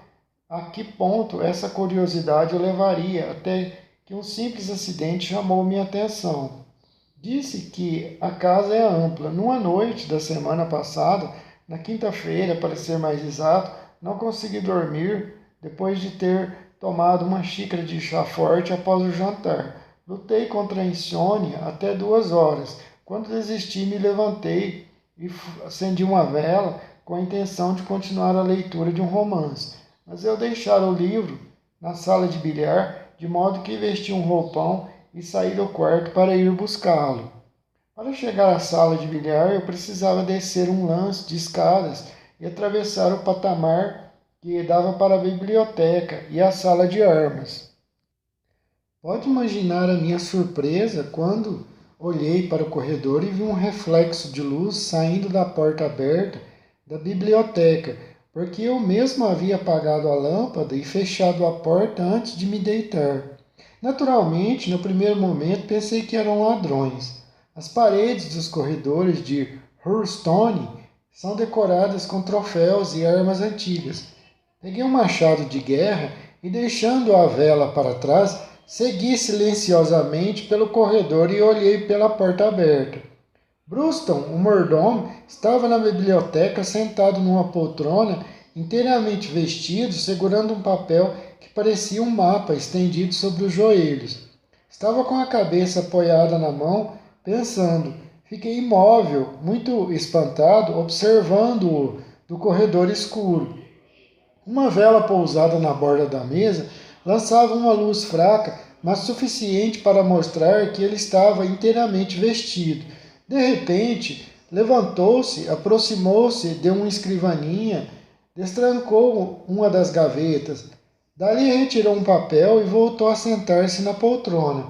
a que ponto essa curiosidade o levaria, até que um simples acidente chamou minha atenção. Disse que a casa é ampla. Numa noite da semana passada, na quinta-feira, para ser mais exato, não consegui dormir depois de ter tomado uma xícara de chá forte após o jantar. Lutei contra a insônia até 2 horas, Quando desisti, me levantei e acendi uma vela com a intenção de continuar a leitura de um romance. Mas eu deixara o livro na sala de bilhar, de modo que vesti um roupão e saí do quarto para ir buscá-lo. Para chegar à sala de bilhar, eu precisava descer um lance de escadas e atravessar o patamar que dava para a biblioteca e a sala de armas. Pode imaginar a minha surpresa quando olhei para o corredor e vi um reflexo de luz saindo da porta aberta da biblioteca, porque eu mesmo havia apagado a lâmpada e fechado a porta antes de me deitar. Naturalmente, no primeiro momento, pensei que eram ladrões. As paredes dos corredores de Hurlstone são decoradas com troféus e armas antigas. Peguei um machado de guerra e, deixando a vela para trás, segui silenciosamente pelo corredor e olhei pela porta aberta. Bruston, o mordomo, estava na biblioteca sentado numa poltrona, inteiramente vestido, segurando um papel que parecia um mapa estendido sobre os joelhos. Estava com a cabeça apoiada na mão, pensando. Fiquei imóvel, muito espantado, observando-o do corredor escuro. Uma vela pousada na borda da mesa lançava uma luz fraca, mas suficiente para mostrar que ele estava inteiramente vestido. De repente, levantou-se, aproximou-se de uma escrivaninha, destrancou uma das gavetas. Dali retirou um papel e voltou a sentar-se na poltrona.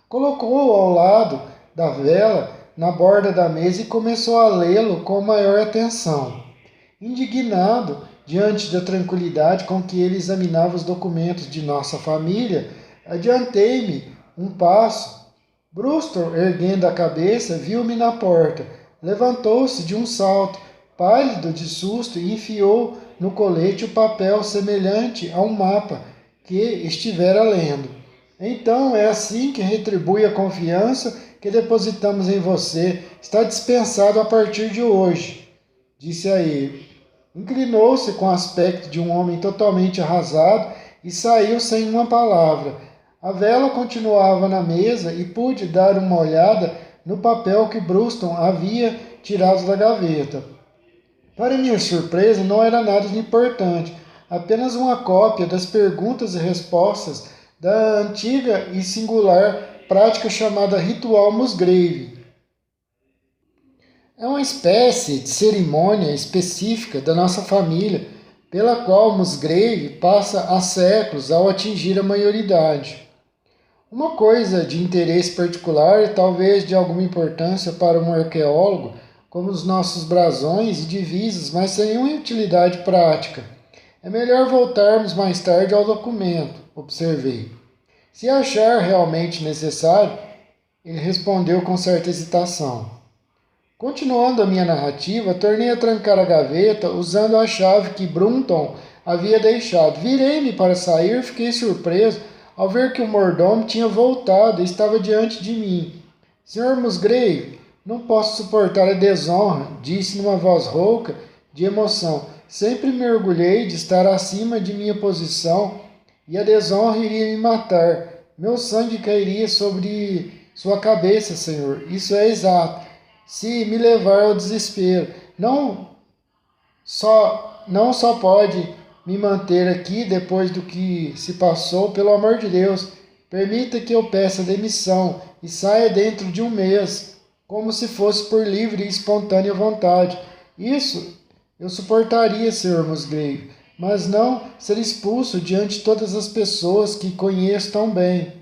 Colocou-o ao lado da vela, na borda da mesa, e começou a lê-lo com maior atenção. Indignado diante da tranquilidade com que ele examinava os documentos de nossa família, adiantei-me um passo. Bruston, erguendo a cabeça, viu-me na porta. Levantou-se de um salto, pálido de susto, e enfiou no colete o papel semelhante a um mapa que estivera lendo. Então é assim que retribui a confiança que depositamos em você. Está dispensado a partir de hoje, disse a ele. Inclinou-se com o aspecto de um homem totalmente arrasado e saiu sem uma palavra. A vela continuava na mesa e pude dar uma olhada no papel que Bruston havia tirado da gaveta. Para minha surpresa, não era nada de importante, apenas uma cópia das perguntas e respostas da antiga e singular prática chamada Ritual Musgrave. É uma espécie de cerimônia específica da nossa família, pela qual Musgrave passa há séculos ao atingir a maioridade. Uma coisa de interesse particular e talvez de alguma importância para um arqueólogo, como os nossos brasões e divisas, mas sem nenhuma utilidade prática. É melhor voltarmos mais tarde ao documento, observei. Se achar realmente necessário, ele respondeu com certa hesitação. Continuando a minha narrativa, tornei a trancar a gaveta usando a chave que Brunton havia deixado. Virei-me para sair e fiquei surpreso ao ver que o mordomo tinha voltado e estava diante de mim. Sr. Musgrave, não posso suportar a desonra, disse numa voz rouca de emoção. Sempre me orgulhei de estar acima de minha posição e a desonra iria me matar. Meu sangue cairia sobre sua cabeça, senhor. Isso é exato. Se me levar ao desespero, não só pode me manter aqui depois do que se passou, pelo amor de Deus, permita que eu peça demissão e saia dentro de um mês, como se fosse por livre e espontânea vontade. Isso eu suportaria, Sr. Musgrave, mas não ser expulso diante de todas as pessoas que conheço tão bem.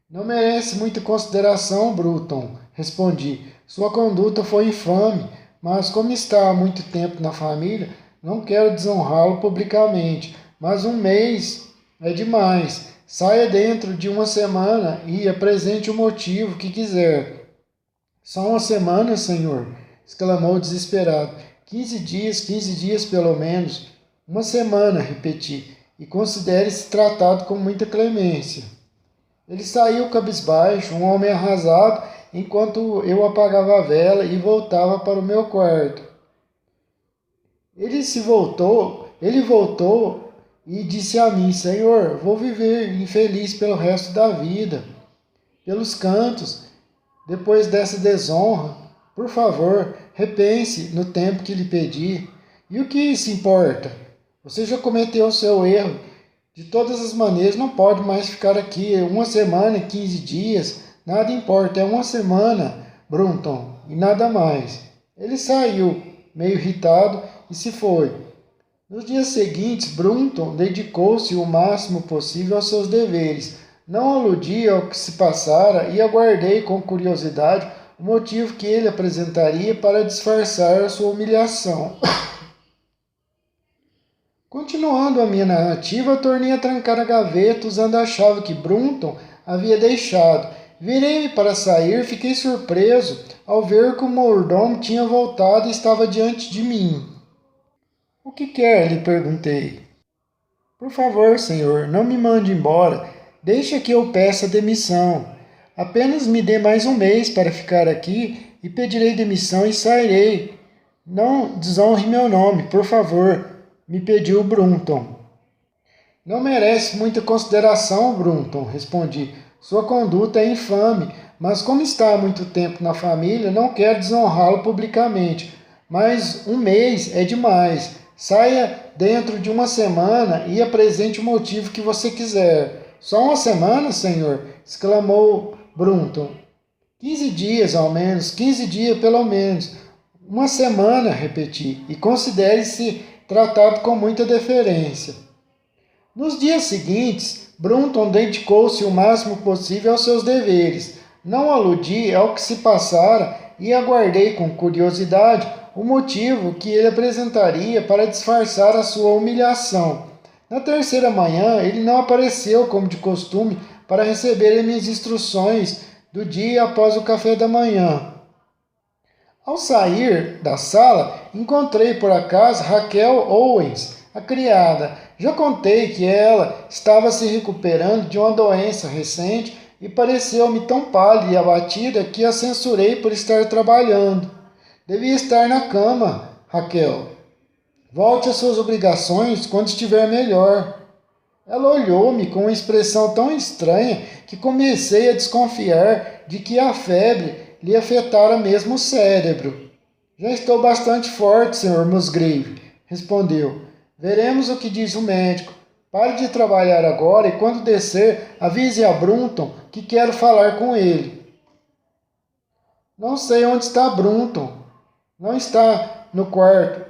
Não merece muita consideração, Bruton, respondi. Sua conduta foi infame, mas como está há muito tempo na família, não quero desonrá-lo publicamente. Mas um mês é demais. Saia dentro de uma semana e apresente o motivo que quiser. Só uma semana, senhor? Exclamou desesperado. 15 dias pelo menos. Uma semana, repeti, e considere-se tratado com muita clemência. Ele saiu cabisbaixo, um homem arrasado, enquanto eu apagava a vela e voltava para o meu quarto. Ele voltou e disse a mim, Senhor, vou viver infeliz pelo resto da vida, pelos cantos, depois dessa desonra. Por favor, repense no tempo que lhe pedi. E o que isso importa? Você já cometeu o seu erro. De todas as maneiras, não pode mais ficar aqui 1 semana, 15 dias. Nada importa, é 1 semana, Brunton, e nada mais. Ele saiu, meio irritado, e se foi. Nos dias seguintes, Brunton dedicou-se o máximo possível aos seus deveres. Não aludi ao que se passara e aguardei com curiosidade o motivo que ele apresentaria para disfarçar a sua humilhação. Continuando a minha narrativa, tornei a trancar a gaveta usando a chave que Brunton havia deixado. Virei-me para sair, fiquei surpreso ao ver que o mordomo tinha voltado e estava diante de mim. O que quer? Lhe perguntei. Por favor, senhor, não me mande embora. Deixe que eu peça demissão. Apenas me dê mais 1 mês para ficar aqui e pedirei demissão e sairei. Não desonre meu nome, por favor, me pediu Brunton. Não merece muita consideração, Brunton, respondi. Sua conduta é infame, mas como está há muito tempo na família, não quero desonrá-lo publicamente. Mas 1 mês é demais. Saia dentro de 1 semana e apresente o motivo que você quiser. Só 1 semana, senhor? Exclamou Brunton. 15 dias, ao menos, 15 dias pelo menos. 1 semana, repeti, e considere-se tratado com muita deferência. Nos dias seguintes, Brunton dedicou-se o máximo possível aos seus deveres. Não aludi ao que se passara e aguardei com curiosidade o motivo que ele apresentaria para disfarçar a sua humilhação. Na terceira manhã, ele não apareceu como de costume para receber minhas instruções do dia após o café da manhã. Ao sair da sala, encontrei por acaso Raquel Owens, a criada. Já contei que ela estava se recuperando de uma doença recente e pareceu-me tão pálida e abatida que a censurei por estar trabalhando. Devia estar na cama, Raquel. Volte às suas obrigações quando estiver melhor. Ela olhou-me com uma expressão tão estranha que comecei a desconfiar de que a febre lhe afetara mesmo o cérebro. Já estou bastante forte, Sr. Musgrave, respondeu. Veremos o que diz o médico. Pare de trabalhar agora e quando descer, avise a Brunton que quero falar com ele. Não sei onde está Brunton. Não está no quarto.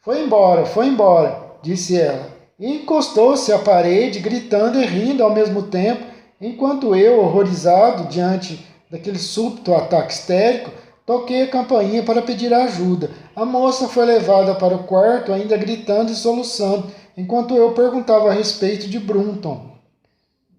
Foi embora, disse ela. E encostou-se à parede, gritando e rindo ao mesmo tempo, enquanto eu, horrorizado diante daquele súbito ataque histérico, toquei a campainha para pedir ajuda. A moça foi levada para o quarto, ainda gritando e soluçando, enquanto eu perguntava a respeito de Brunton.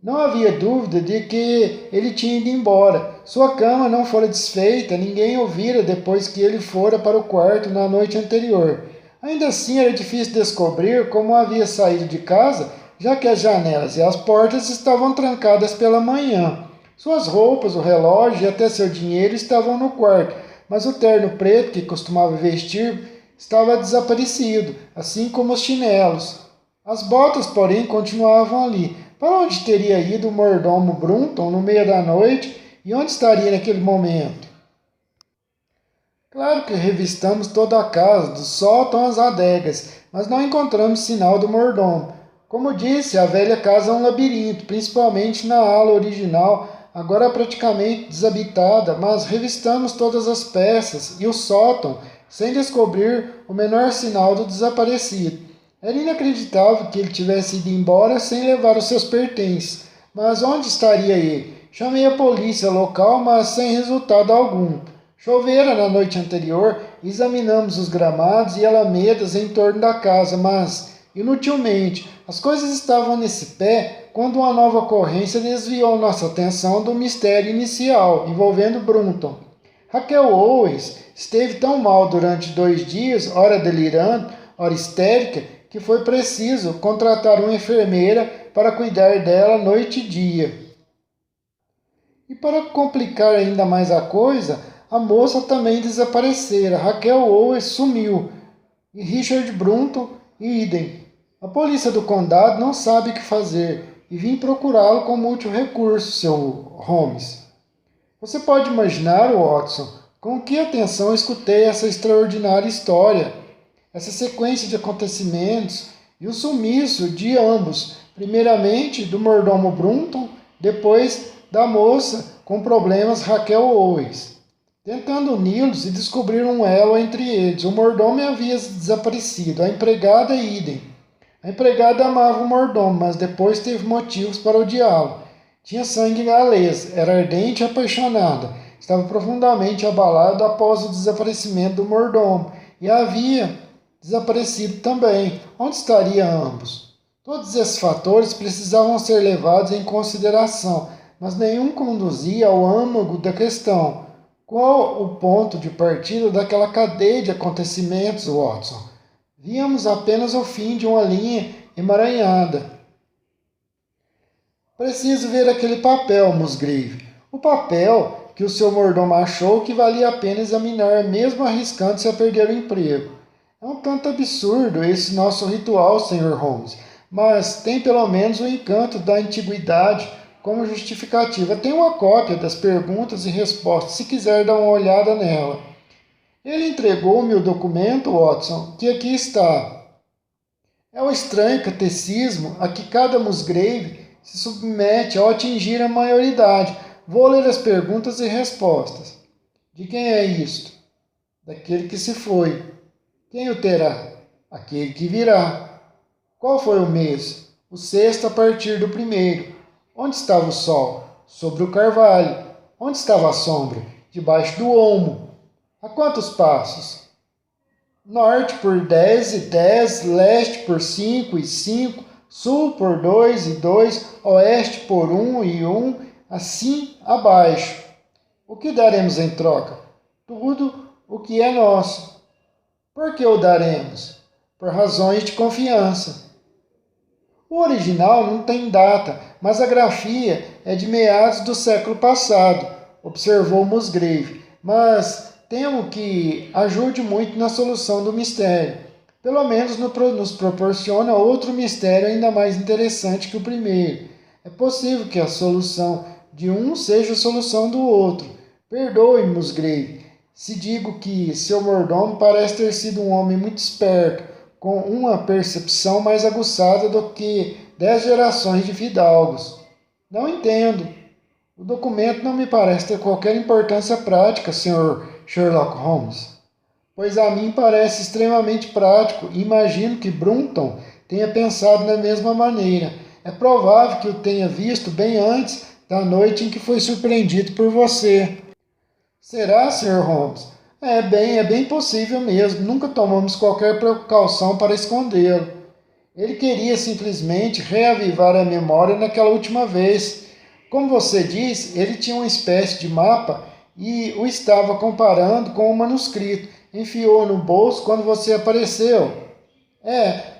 Não havia dúvida de que ele tinha ido embora. Sua cama não fora desfeita, ninguém o vira depois que ele fora para o quarto na noite anterior. Ainda assim era difícil descobrir como havia saído de casa, já que as janelas e as portas estavam trancadas pela manhã. Suas roupas, o relógio e até seu dinheiro estavam no quarto, mas o terno preto que costumava vestir estava desaparecido, assim como os chinelos. As botas, porém, continuavam ali. Para onde teria ido o mordomo Brunton no meio da noite e onde estaria naquele momento? Claro que revistamos toda a casa, do sótão às adegas, mas não encontramos sinal do mordomo. Como disse, a velha casa é um labirinto, principalmente na ala original, agora praticamente desabitada, mas revistamos todas as peças e o sótão, sem descobrir o menor sinal do desaparecido. Era inacreditável que ele tivesse ido embora sem levar os seus pertences. Mas onde estaria ele? Chamei a polícia local, mas sem resultado algum. Chovera na noite anterior, examinamos os gramados e alamedas em torno da casa, mas, inutilmente, as coisas estavam nesse pé quando uma nova ocorrência desviou nossa atenção do mistério inicial, envolvendo Brunton. Raquel Owens esteve tão mal durante 2 dias, ora delirando, ora histérica, que foi preciso contratar uma enfermeira para cuidar dela noite e dia. E para complicar ainda mais a coisa, a moça também desaparecera. Raquel Owens sumiu. E Richard Brunton, idem. A polícia do condado não sabe o que fazer e vim procurá-lo com último recurso, Sr. Holmes. Você pode imaginar, Watson, Com que atenção escutei essa extraordinária história, essa sequência de acontecimentos e o sumiço de ambos, primeiramente do mordomo Brunton, depois da moça com problemas Raquel Owens. Tentando uni-los e descobrir um elo entre eles, o mordomo havia desaparecido, a empregada idem. A empregada amava o mordomo, mas depois teve motivos para odiá-lo. Tinha sangue galês, era ardente e apaixonada. Estava profundamente abalado após o desaparecimento do mordomo e havia desaparecido também. Onde estariam ambos? Todos esses fatores precisavam ser levados em consideração, mas nenhum conduzia ao âmago da questão. Qual o ponto de partida daquela cadeia de acontecimentos, Watson? Víamos apenas o fim de uma linha emaranhada. Preciso ver aquele papel, Musgrave. O papel que o seu mordomo achou que valia a pena examinar, mesmo arriscando-se a perder o emprego. É um tanto absurdo esse nosso ritual, Sr. Holmes, mas tem pelo menos o encanto da antiguidade como justificativa. Tem uma cópia das perguntas e respostas, se quiser dar uma olhada nela. Ele entregou-me o documento, Watson, que aqui está. É um estranho catecismo a que cada Musgrave se submete ao atingir a maioridade. Vou ler as perguntas e respostas. De quem é isto? Daquele que se foi. Quem o terá? Aquele que virá. Qual foi o mês? O sexto a partir do primeiro. Onde estava o sol? Sobre o carvalho. Onde estava a sombra? Debaixo do olmo. A quantos passos? Norte por 10 e 10, leste por 5 e 5, sul por 2 e 2, oeste por 1 e 1, assim abaixo. O que daremos em troca? Tudo o que é nosso. Por que o daremos? Por razões de confiança. O original não tem data, mas a grafia é de meados do século passado, observou Musgrave, mas temo que ajude muito na solução do mistério. Pelo menos nos proporciona outro mistério ainda mais interessante que o primeiro. É possível que a solução de um seja a solução do outro. Perdoe, Musgrave, se digo que seu mordomo parece ter sido um homem muito esperto, com uma percepção mais aguçada do que 10 gerações de fidalgos. Não entendo. O documento não me parece ter qualquer importância prática, Sr. Sherlock Holmes. Pois a mim parece extremamente prático e imagino que Brunton tenha pensado da mesma maneira. É provável que o tenha visto bem antes da noite em que foi surpreendido por você. Será, Sr. Holmes? É bem possível mesmo. Nunca tomamos qualquer precaução para escondê-lo. Ele queria simplesmente reavivar a memória naquela última vez. Como você diz, ele tinha uma espécie de mapa e o estava comparando com o manuscrito. Enfiou no bolso quando você apareceu.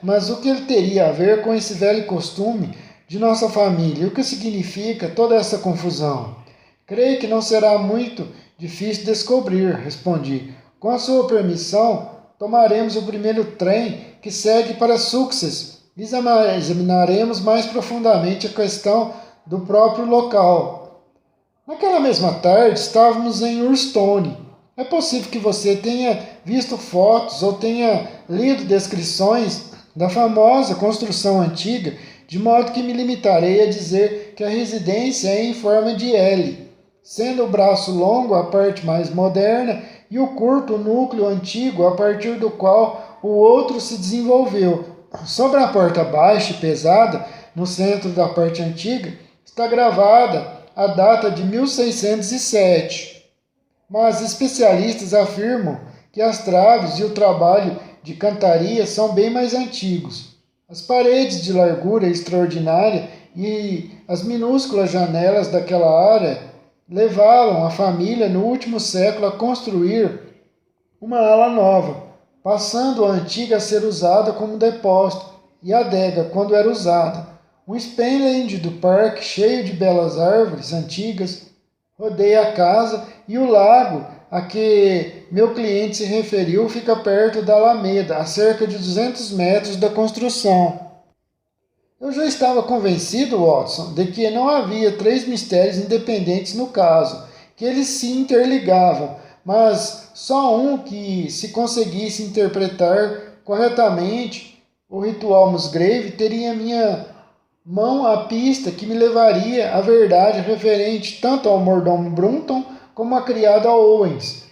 Mas o que ele teria a ver com esse velho costume de nossa família? O que significa toda essa confusão? Creio que não será muito difícil descobrir, respondi. Com a sua permissão, tomaremos o primeiro trem que segue para Success. Examinaremos mais profundamente a questão do próprio local. Naquela mesma tarde, estávamos em Urstone. É possível que você tenha visto fotos ou tenha lido descrições da famosa construção antiga, de modo que me limitarei a dizer que a residência é em forma de L, sendo o braço longo a parte mais moderna e o curto o núcleo antigo a partir do qual o outro se desenvolveu. Sobre a porta baixa e pesada, no centro da parte antiga, está gravada a data de 1607. Mas especialistas afirmam que as traves e o trabalho de cantaria são bem mais antigos. As paredes de largura extraordinária e as minúsculas janelas daquela área levaram a família no último século a construir uma ala nova, passando a antiga a ser usada como depósito e a adega quando era usada. Um Spenland do parque cheio de belas árvores antigas rodeia a casa e o lago a que meu cliente se referiu fica perto da Alameda, a cerca de 200 metros da construção. Eu já estava convencido, Watson, de que não havia três mistérios independentes no caso, que eles se interligavam, mas só um que, se conseguisse interpretar corretamente o ritual Musgrave, teria minha mão à pista que me levaria à verdade referente tanto ao mordomo Brunton como à criada Owens.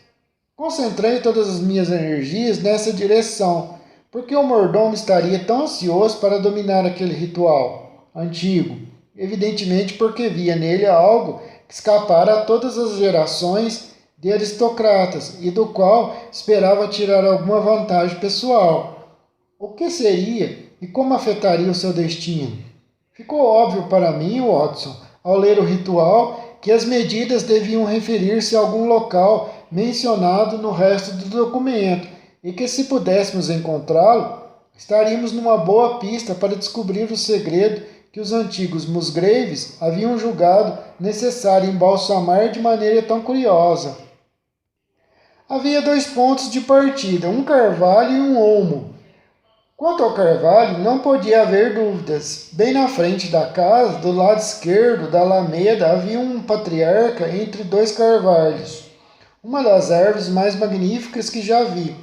Concentrei todas as minhas energias nessa direção, porque o mordomo estaria tão ansioso para dominar aquele ritual antigo, evidentemente porque via nele algo que escapara a todas as gerações de aristocratas e do qual esperava tirar alguma vantagem pessoal. O que seria e como afetaria o seu destino? Ficou óbvio para mim, Watson, ao ler o ritual, que as medidas deviam referir-se a algum local mencionado no resto do documento e que, se pudéssemos encontrá-lo, estaríamos numa boa pista para descobrir o segredo que os antigos Musgraves haviam julgado necessário embalsamar de maneira tão curiosa. Havia 2 pontos de partida, um carvalho e um olmo. Quanto ao carvalho, não podia haver dúvidas. Bem na frente da casa, do lado esquerdo da alameda, havia um patriarca entre 2 carvalhos, uma das árvores mais magníficas que já vi.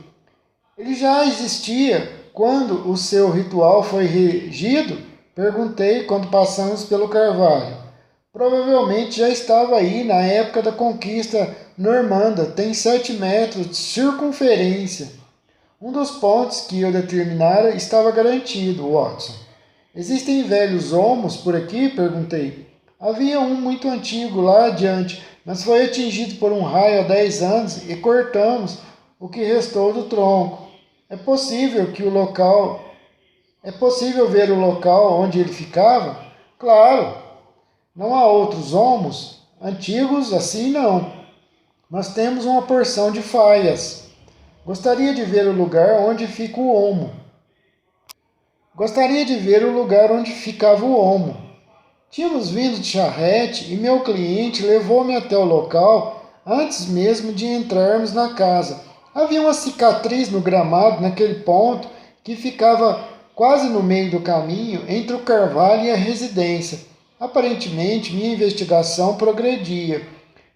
Ele já existia quando o seu ritual foi regido? Perguntei quando passamos pelo carvalho. Provavelmente já estava aí na época da conquista normanda, tem 7 metros de circunferência. Um dos pontos que eu determinara estava garantido, Watson. Existem velhos olmos por aqui? Perguntei. Havia um muito antigo lá adiante, mas foi atingido por um raio há 10 anos e cortamos o que restou do tronco. É possível ver o local onde ele ficava? Claro. Não há outros olmos antigos assim não, mas temos uma porção de faias. Gostaria de ver o lugar onde fica o olmo. Gostaria de ver o lugar onde ficava o olmo. Tínhamos vindo de charrete e meu cliente levou-me até o local antes mesmo de entrarmos na casa. Havia uma cicatriz no gramado naquele ponto que ficava quase no meio do caminho entre o carvalho e a residência. Aparentemente, minha investigação progredia.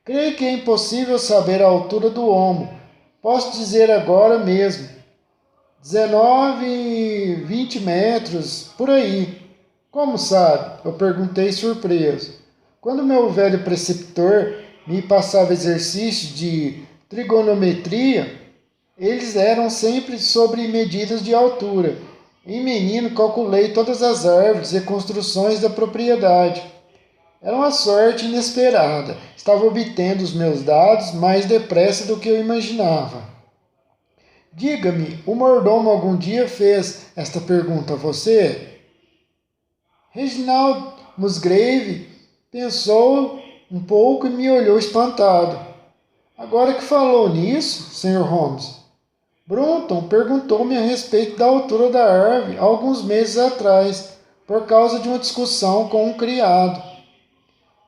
Creio que é impossível saber a altura do olmo. Posso dizer agora mesmo, 19, 20 metros, por aí. Como sabe? Eu perguntei surpreso. Quando meu velho preceptor me passava exercícios de trigonometria, eles eram sempre sobre medidas de altura. Em menino, calculei todas as árvores e construções da propriedade. Era uma sorte inesperada. Estava obtendo os meus dados mais depressa do que eu imaginava. Diga-me, o mordomo algum dia fez esta pergunta a você? Reginald Musgrave pensou um pouco e me olhou espantado. Agora que falou nisso, Sr. Holmes, Brunton perguntou-me a respeito da altura da árvore alguns meses atrás, por causa de uma discussão com um criado.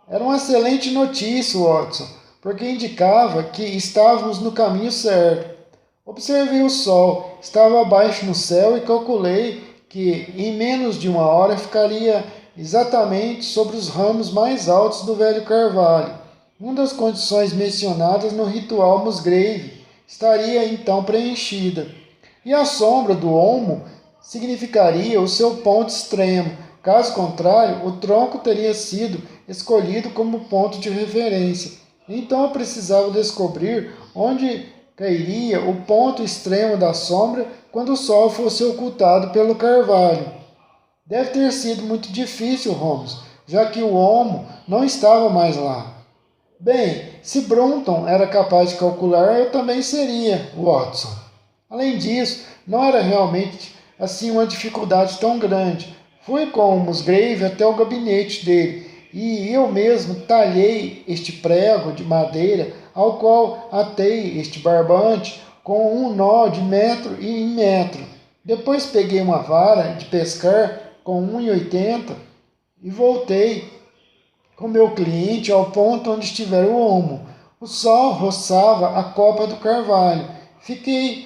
Era uma excelente notícia, Watson, porque indicava que estávamos no caminho certo. Observei o sol, estava abaixo no céu e calculei que em menos de uma hora ficaria exatamente sobre os ramos mais altos do velho carvalho. Uma das condições mencionadas no ritual Musgrave estaria então preenchida. E a sombra do olmo significaria o seu ponto extremo. Caso contrário, o tronco teria sido escolhido como ponto de referência. Então eu precisava descobrir onde cairia o ponto extremo da sombra quando o sol fosse ocultado pelo carvalho. Deve ter sido muito difícil, Holmes, já que o olmo não estava mais lá. Bem, se Brunton era capaz de calcular, eu também seria, Watson. Além disso, não era realmente assim uma dificuldade tão grande. Fui com o Musgrave até o gabinete dele e eu mesmo talhei este prego de madeira ao qual atei este barbante com um nó de metro em metro. Depois peguei uma vara de pescar com 1,80 e voltei com meu cliente ao ponto onde estivera o olmo. O sol roçava a copa do carvalho. Finquei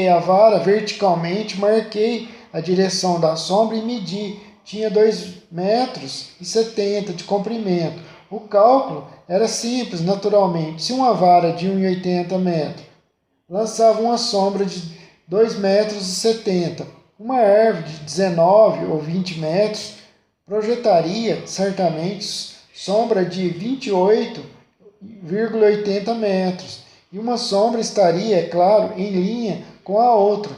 a vara verticalmente, marquei a direção da sombra e medi. Tinha 2,70 metros de comprimento. O cálculo era simples, naturalmente. Se uma vara de 1,80 metros lançava uma sombra de 2,70 metros, uma árvore de 19 ou 20 metros projetaria certamente sombra de 28,80 metros. E uma sombra estaria, é claro, em linha com a outra,